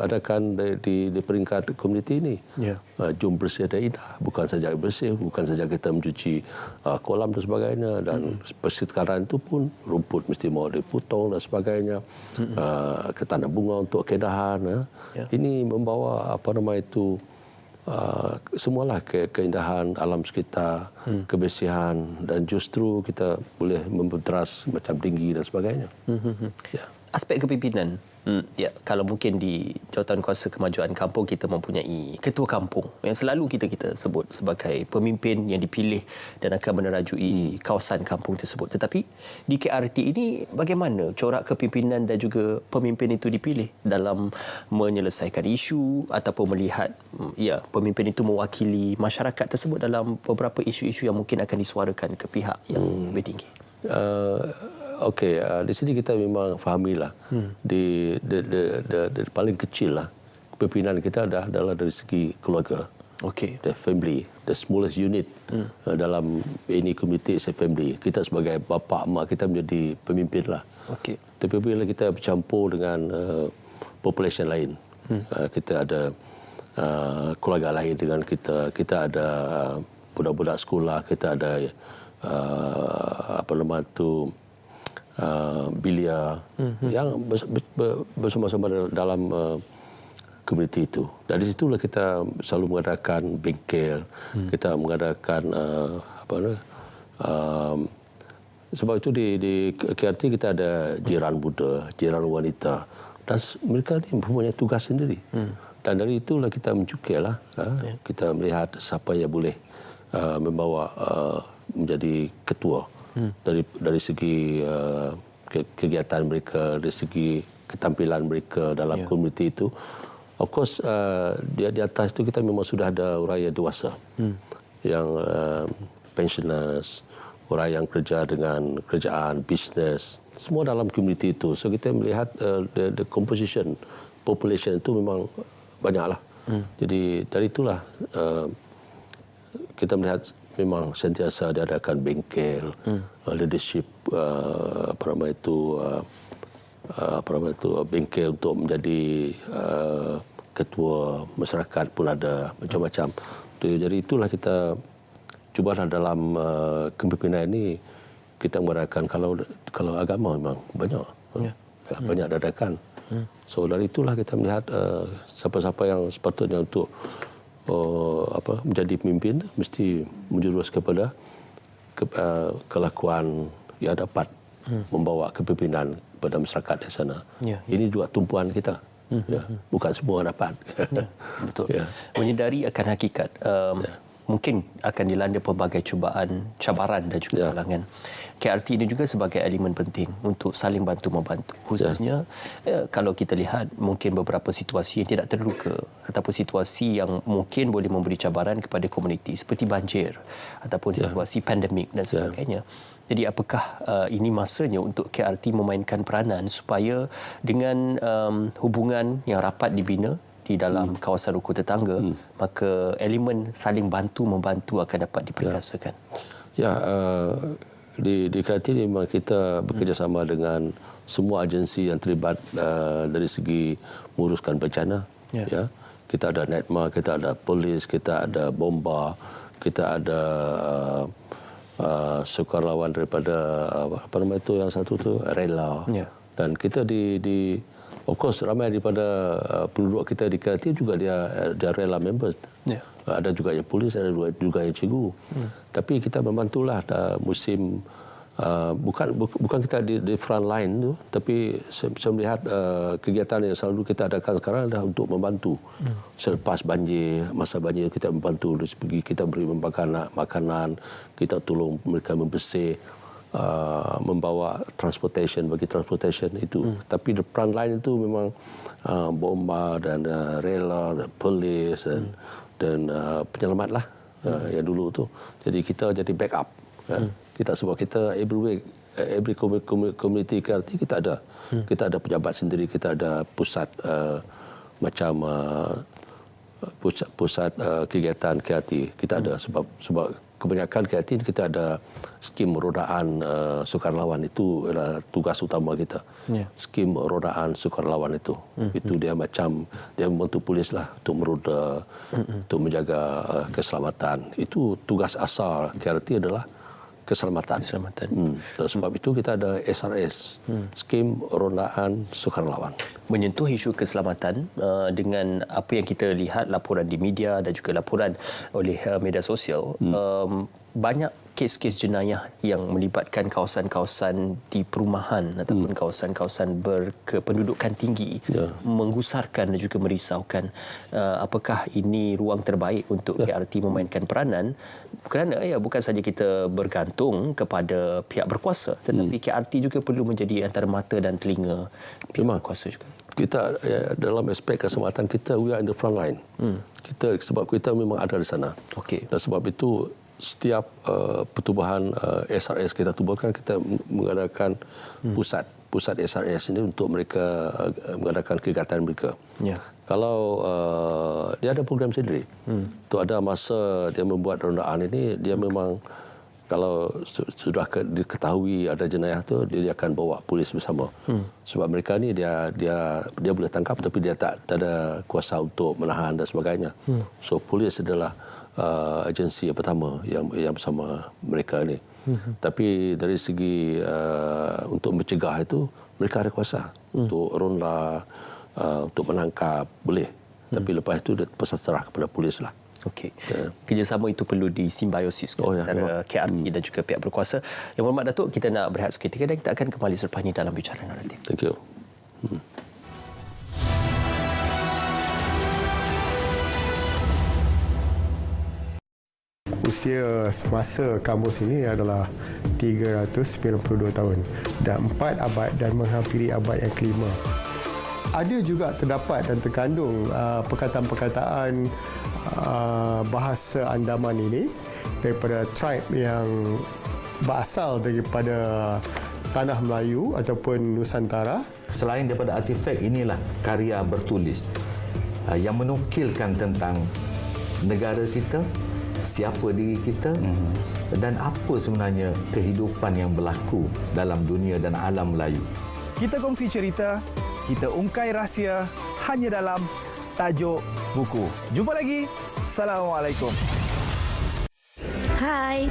adakan di peringkat komuniti ini. Jom Bersih dan Indah. Bukan saja bersih, bukan saja kita mencuci kolam dan sebagainya, dan persekaran itu pun rumput mesti mau dipotong dan sebagainya. Tanam bunga untuk keindahan. Ini membawa semualah keindahan alam sekitar, kebersihan, dan justru kita boleh membenteras macam tinggi dan sebagainya. Aspek kepimpinan. Kalau mungkin di Jawatankuasa Kemajuan Kampung kita mempunyai ketua kampung yang selalu kita sebut sebagai pemimpin yang dipilih dan akan menerajui kawasan kampung tersebut. Tetapi di KRT ini bagaimana corak kepimpinan dan juga pemimpin itu dipilih dalam menyelesaikan isu ataupun melihat pemimpin itu mewakili masyarakat tersebut dalam beberapa isu-isu yang mungkin akan disuarakan ke pihak yang lebih tinggi? Okey, di sini kita memang fahamilah di paling kecil lah pimpinan kita adalah dari segi keluarga. The family, the smallest unit dalam any community is a family. Kita sebagai bapa mak kita menjadi pemimpin lah. Tapi bila kita bercampur dengan population lain, kita ada keluarga lain dengan kita ada budak-budak sekolah, kita ada belia yang bersama-sama dalam komuniti itu. Dari situlah kita selalu mengadakan bengkel, kita mengadakan sebab itu di KRT kita ada jiran muda, jiran wanita, dan mereka ni mempunyai tugas sendiri. Dan dari itulah kita mencukirlah, kita melihat siapa yang boleh membawa menjadi ketua. Dari segi kegiatan mereka, dari segi ketampilan mereka dalam komuniti itu. Of course, di atas itu kita memang sudah ada orang yang dewasa pensioners, orang yang kerja dengan kerjaan, bisnes, semua dalam komuniti itu. So kita melihat the composition, population itu memang banyaklah. Jadi dari itulah kita melihat memang sentiasa diadakan bengkel, leadership bengkel untuk menjadi ketua masyarakat pun ada macam-macam. Jadi itulah kita cubalah dalam kepimpinan ini kita mengadakan kalau agama memang banyak banyak dadakan. So dari itulah kita melihat siapa-siapa yang sepatutnya untuk menjadi pemimpin mesti menjurus kepada kelakuan yang dapat membawa kepimpinan pada masyarakat di sana. Ini juga tumpuan kita. Bukan semua dapat. Betul. Menyedari akan hakikat. Mungkin akan dilanda pelbagai cabaran dan juga halangan. KRT ini juga sebagai elemen penting untuk saling bantu-membantu. Khususnya kalau kita lihat mungkin beberapa situasi yang tidak terduga ataupun situasi yang mungkin boleh memberi cabaran kepada komuniti seperti banjir ataupun situasi pandemik dan sebagainya. Jadi apakah ini masanya untuk KRT memainkan peranan supaya dengan hubungan yang rapat dibina di dalam kawasan rukun tetangga, maka elemen saling bantu-membantu akan dapat diperkasakan? Di KRT ini memang kita bekerjasama dengan semua agensi yang terlibat dari segi menguruskan bencana. Kita ada NETMA, kita ada polis, kita ada bomba, kita ada sukarelawan daripada yang satu tu rela. Dan kita of course ramai daripada penduduk kita di KRT juga dia rela members. Ada juga yang polis, ada juga yang cikgu. Tapi kita membantulah musim bukan kita di front line tu, tapi saya melihat kegiatan yang selalu kita adakan sekarang adalah untuk membantu. Selepas banjir, masa banjir kita membantu dari segi kita beri makanan, kita tolong mereka membersih, membawa bagi transportation itu. Tapi the front line itu memang bomba dan rela, dan polis dan penyelamat lah yang dulu tu. Jadi kita jadi backup. Kita sebab kita every community KRT kita ada. Kita ada pejabat sendiri, kita ada pusat pusat kegiatan KRT. Kita ada sebab kebanyakan KRT kita ada skim rodaan sukarelawan, itu adalah tugas utama kita. Skim rodaan sukarelawan itu. Itu dia membantu polis lah untuk meroda, untuk menjaga keselamatan. Itu tugas asal KRT adalah keselamatan. Dan sebab itu kita ada SRS, skim rodaan sukarelawan. Menyentuh isu keselamatan dengan apa yang kita lihat laporan di media dan juga laporan oleh media sosial, banyak kes-kes jenayah yang melibatkan kawasan-kawasan di perumahan ataupun kawasan-kawasan berkependudukan tinggi menggusarkan dan juga merisaukan. Apakah ini ruang terbaik untuk KRT memainkan peranan? Kerana bukan saja kita bergantung kepada pihak berkuasa, tetapi KRT juga perlu menjadi antara mata dan telinga pihak berkuasa juga. Kita dalam aspek keselamatan kita, we are in the front line. Sebab kita memang ada di sana. Dan sebab itu setiap pertubuhan SRS kita tubuhkan, kita mengadakan pusat SRS ini untuk mereka mengadakan kegiatan mereka. Kalau dia ada program sendiri. Tu ada masa dia membuat rondaan ini, dia memang kalau sudah diketahui ada jenayah tu, dia akan bawa polis bersama. Sebab mereka ni dia boleh tangkap tapi dia tak ada kuasa untuk menahan dan sebagainya. So polis adalah agensi yang pertama yang bersama mereka ni. Tapi dari segi untuk mencegah itu, mereka ada kuasa untuk ronda, untuk menangkap boleh. Tapi lepas itu dia serah kepada polis lah. Kerjasama itu perlu disimbiosis antara KRT dan juga pihak berkuasa. Yang Berhormat Datuk, kita nak berehat seketika dan kita akan kembali selepas ini dalam Bicara Naratif. Thank you. Usia semasa kampus ini adalah 392 tahun dan 4 abad dan menghampiri abad yang kelima. Ada juga terdapat dan terkandung perkataan-perkataan bahasa Andaman ini daripada tribe yang berasal daripada tanah Melayu ataupun Nusantara. Selain daripada artifak, inilah karya bertulis yang menukilkan tentang negara kita, siapa diri kita dan apa sebenarnya kehidupan yang berlaku dalam dunia dan alam Melayu. Kita kongsi cerita, kita ungkai rahsia hanya dalam Tajuk Buku. Jumpa lagi. Assalamualaikum. Hai.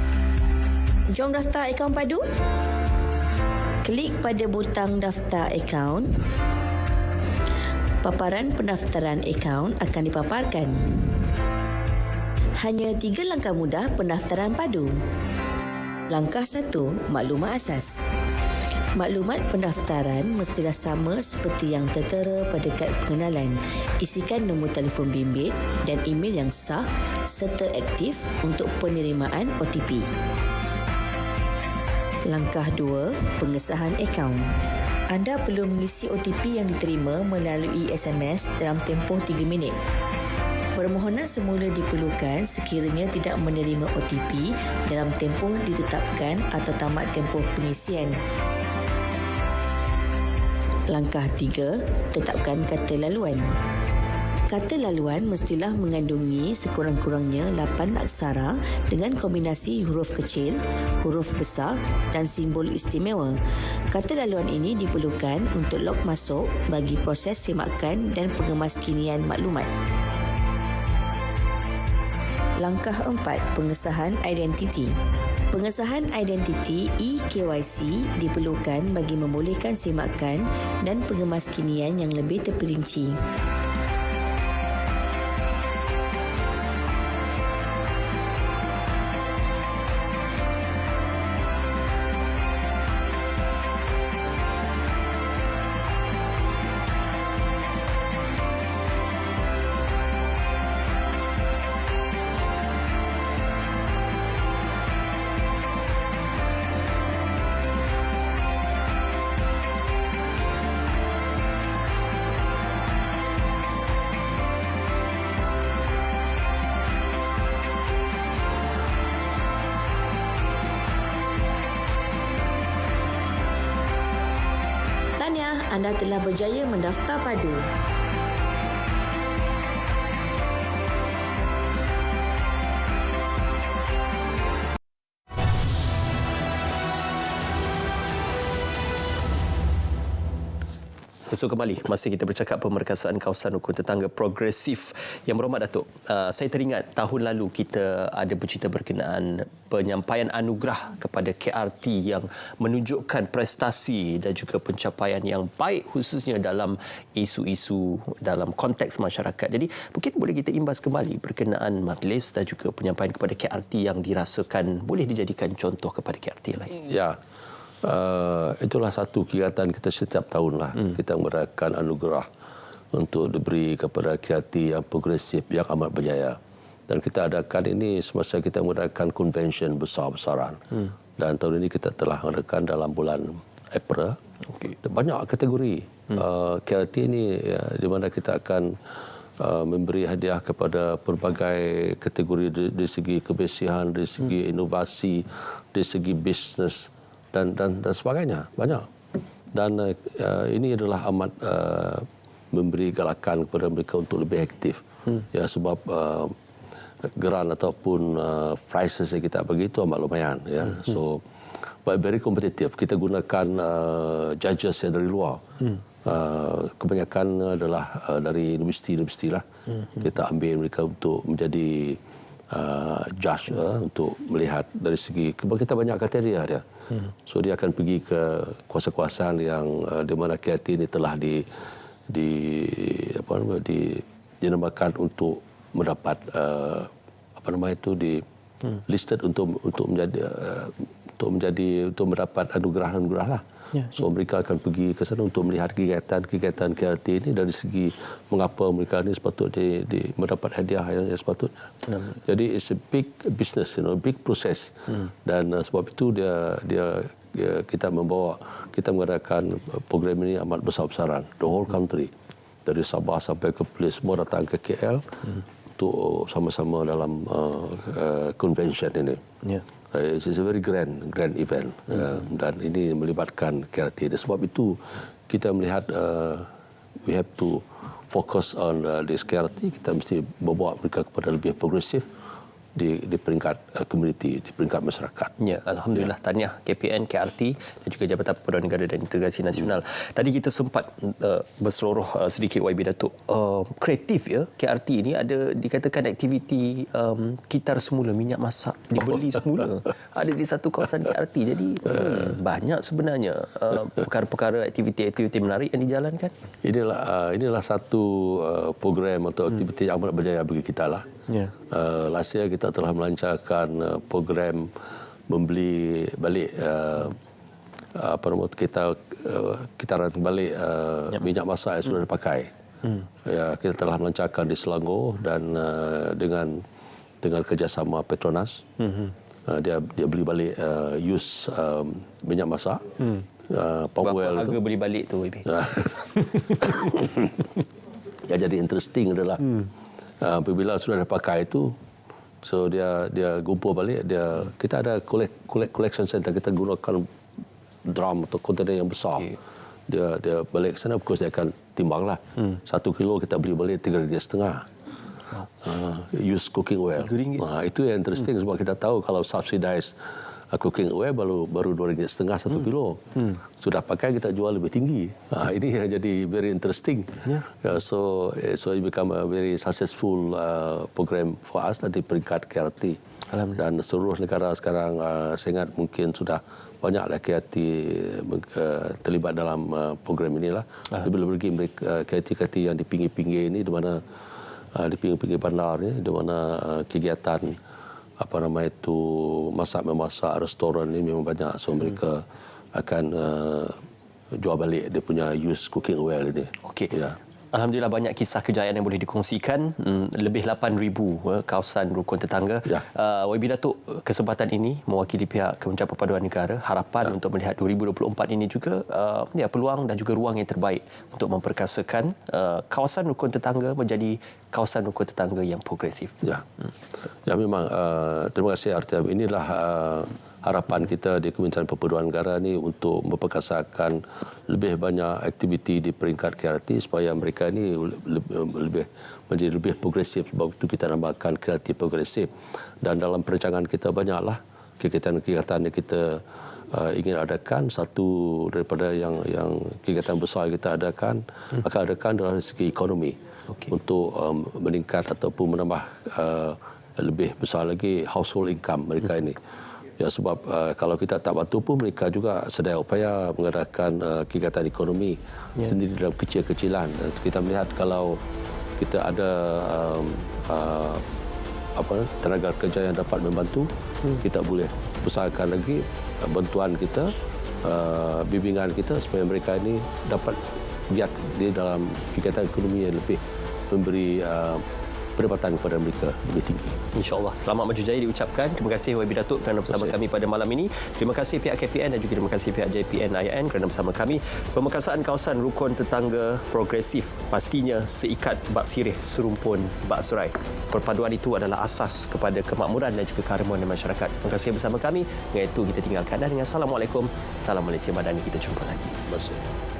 Jom daftar akaun padu. Klik pada butang daftar akaun. Paparan pendaftaran akaun akan dipaparkan. Hanya 3 langkah mudah pendaftaran padu. Langkah 1, maklumat asas. Maklumat pendaftaran mestilah sama seperti yang tertera pada kad pengenalan. Isikan nombor telefon bimbit dan email yang sah serta aktif untuk penerimaan OTP. Langkah 2, pengesahan akaun. Anda perlu mengisi OTP yang diterima melalui SMS dalam tempoh 3 minit. Permohonan semula diperlukan sekiranya tidak menerima OTP dalam tempoh ditetapkan atau tamat tempoh pengisian. Langkah 3, tetapkan kata laluan. Kata laluan mestilah mengandungi sekurang-kurangnya 8 aksara dengan kombinasi huruf kecil, huruf besar dan simbol istimewa. Kata laluan ini diperlukan untuk log masuk bagi proses semakan dan pengemaskinian maklumat. Langkah 4, pengesahan identiti. Pengesahan identiti eKYC diperlukan bagi membolehkan semakan dan pengemaskinian yang lebih terperinci. Anda telah berjaya mendaftar padu. So kembali, masih kita bercakap pemerkasaan kawasan hukum tetangga progresif. Yang berhormat Datuk, saya teringat tahun lalu kita ada bercerita berkenaan penyampaian anugerah kepada KRT yang menunjukkan prestasi dan juga pencapaian yang baik khususnya dalam isu-isu dalam konteks masyarakat. Jadi mungkin boleh kita imbas kembali berkenaan majlis dan juga penyampaian kepada KRT yang dirasakan boleh dijadikan contoh kepada KRT lain. Ya. Itulah satu kegiatan kita setiap tahun lah. Kita merayakan anugerah untuk diberi kepada KRT yang progresif, yang amat berjaya. Dan kita adakan ini semasa kita merayakan konvensyen besar-besaran. Dan tahun ini kita telah merayakan dalam bulan April. Banyak kategori KRT ini di mana kita akan memberi hadiah kepada pelbagai kategori dari segi kebersihan, dari segi inovasi, dari segi bisnes dan sebagainya, banyak. Dan ini adalah amat memberi galakan kepada mereka untuk lebih aktif. Ya, sebab geran ataupun prizes yang kita bagi itu amat lumayan. Ya. So, very kompetitif. Kita gunakan judges yang dari luar. Kebanyakan adalah dari universiti-universiti lah. Kita ambil mereka untuk menjadi judge untuk melihat dari segi, kita banyak kriteria dia. So dia akan pergi ke kuasa-kuasaan yang di mana KRT ini telah dinamakan untuk mendapat listed untuk mendapat anugerah-anugerah lah. So mereka akan pergi ke sana untuk melihat kegiatan KRT ini dari segi mengapa mereka ini sepatutnya mendapat hadiah yang sepatutnya. Jadi it's a big business, big process. Dan sebab itu kita mengadakan program ini amat besar-besaran, the whole country, dari Sabah sampai ke Perlis, semua datang ke KL untuk untuk sama-sama dalam convention ini. It's a very grand event dan ini melibatkan KRT. Dan sebab itu kita melihat we have to focus on this KRT. Kita mesti membawa mereka kepada lebih progresif di peringkat komuniti, di peringkat masyarakat. Ya, alhamdulillah. Tahniah KPN, KRT dan juga Jabatan Perpaduan Negara dan Integrasi Nasional. Tadi kita sempat berseloroh sedikit YB Datuk. Kreatif ya, KRT ini ada dikatakan aktiviti kitar semula, minyak masak dibeli semula. Ada di satu kawasan KRT. Jadi banyak sebenarnya perkara-perkara aktiviti-aktiviti menarik yang dijalankan. Inilah satu program atau aktiviti yang amat berjaya bagi kita lah. Last year kita telah melancarkan program membeli balik kitaran balik minyak masak yang sudah dipakai. Ya, kita telah melancarkan di Selangor dan dengan kerjasama Petronas. Dia beli balik minyak masak. Berapa harga beli balik tu? Yang jadi interesting adalah apabila sudah dipakai itu, so dia kumpul balik, kita ada collection center, kita gunakan drum atau kontainer yang besar. Dia balik ke sana, of course dia akan timbang lah. 1 kilo kita beli balik RM3.5. Use cooking oil. Itu yang interesting sebab kita tahu kalau subsidize cooking oil baru RM2.5 1 kilo. Sudah pakai kita jual lebih tinggi. Ini yang jadi very interesting. So it become a very successful program for us di peringkat KRT. Dan seluruh negara sekarang saya ingat mungkin sudah banyaklah KRT terlibat dalam program inilah. Lebih-lebih KRT yang di pinggir-pinggir ini, di mana di pinggir-pinggir bandar ni, di mana kegiatan masak-memasak restoran ini memang banyak. So mereka akan jual balik dia punya used cooking oil ini. Okey. Ya. Alhamdulillah banyak kisah kejayaan yang boleh dikongsikan. Lebih 8,000 kawasan rukun tetangga. YB Datuk, kesempatan ini mewakili pihak Kementerian Perpaduan Negara, harapan untuk melihat 2024 ini juga peluang dan juga ruang yang terbaik untuk memperkasakan kawasan rukun tetangga menjadi kawasan rukun tetangga yang progresif. Ya memang. Terima kasih RTM. Inilah harapan kita di Kementerian Perpaduan Negara ini untuk memperkasakan lebih banyak aktiviti di peringkat KRT supaya mereka ini menjadi lebih progresif. Sebab itu kita namakan KRT progresif. Dan dalam perancangan kita banyaklah kegiatan-kegiatan yang kita ingin adakan. Satu daripada yang kegiatan besar kita akan adakan dari segi ekonomi. Untuk meningkat ataupun menambah lebih besar lagi household income mereka ini. Ya, sebab kalau kita tak bantu pun mereka juga sedaya upaya mengadakan kegiatan ekonomi sendiri dalam kecil-kecilan. Kita melihat kalau kita ada tenaga kerja yang dapat membantu, kita boleh besarkan lagi bantuan kita, bimbingan kita supaya mereka ini dapat giat di dalam kegiatan ekonomi yang lebih memberi pendapatan kepada mereka lebih tinggi. InsyaAllah. Selamat maju jaya diucapkan. Terima kasih YB Datuk kerana bersama kami pada malam ini. Terima kasih pihak KPN dan juga terima kasih pihak JPN IAN kerana bersama kami. Pemekasaan kawasan rukun tetangga progresif pastinya seikat bak sirih serumpun bak serai. Perpaduan itu adalah asas kepada kemakmuran dan juga keharmonian masyarakat. Terima kasih bersama kami. Dengan itu kita tinggalkan dan dengan Assalamualaikum. Salam Malaysia Madani. Kita jumpa lagi. Terima kasih.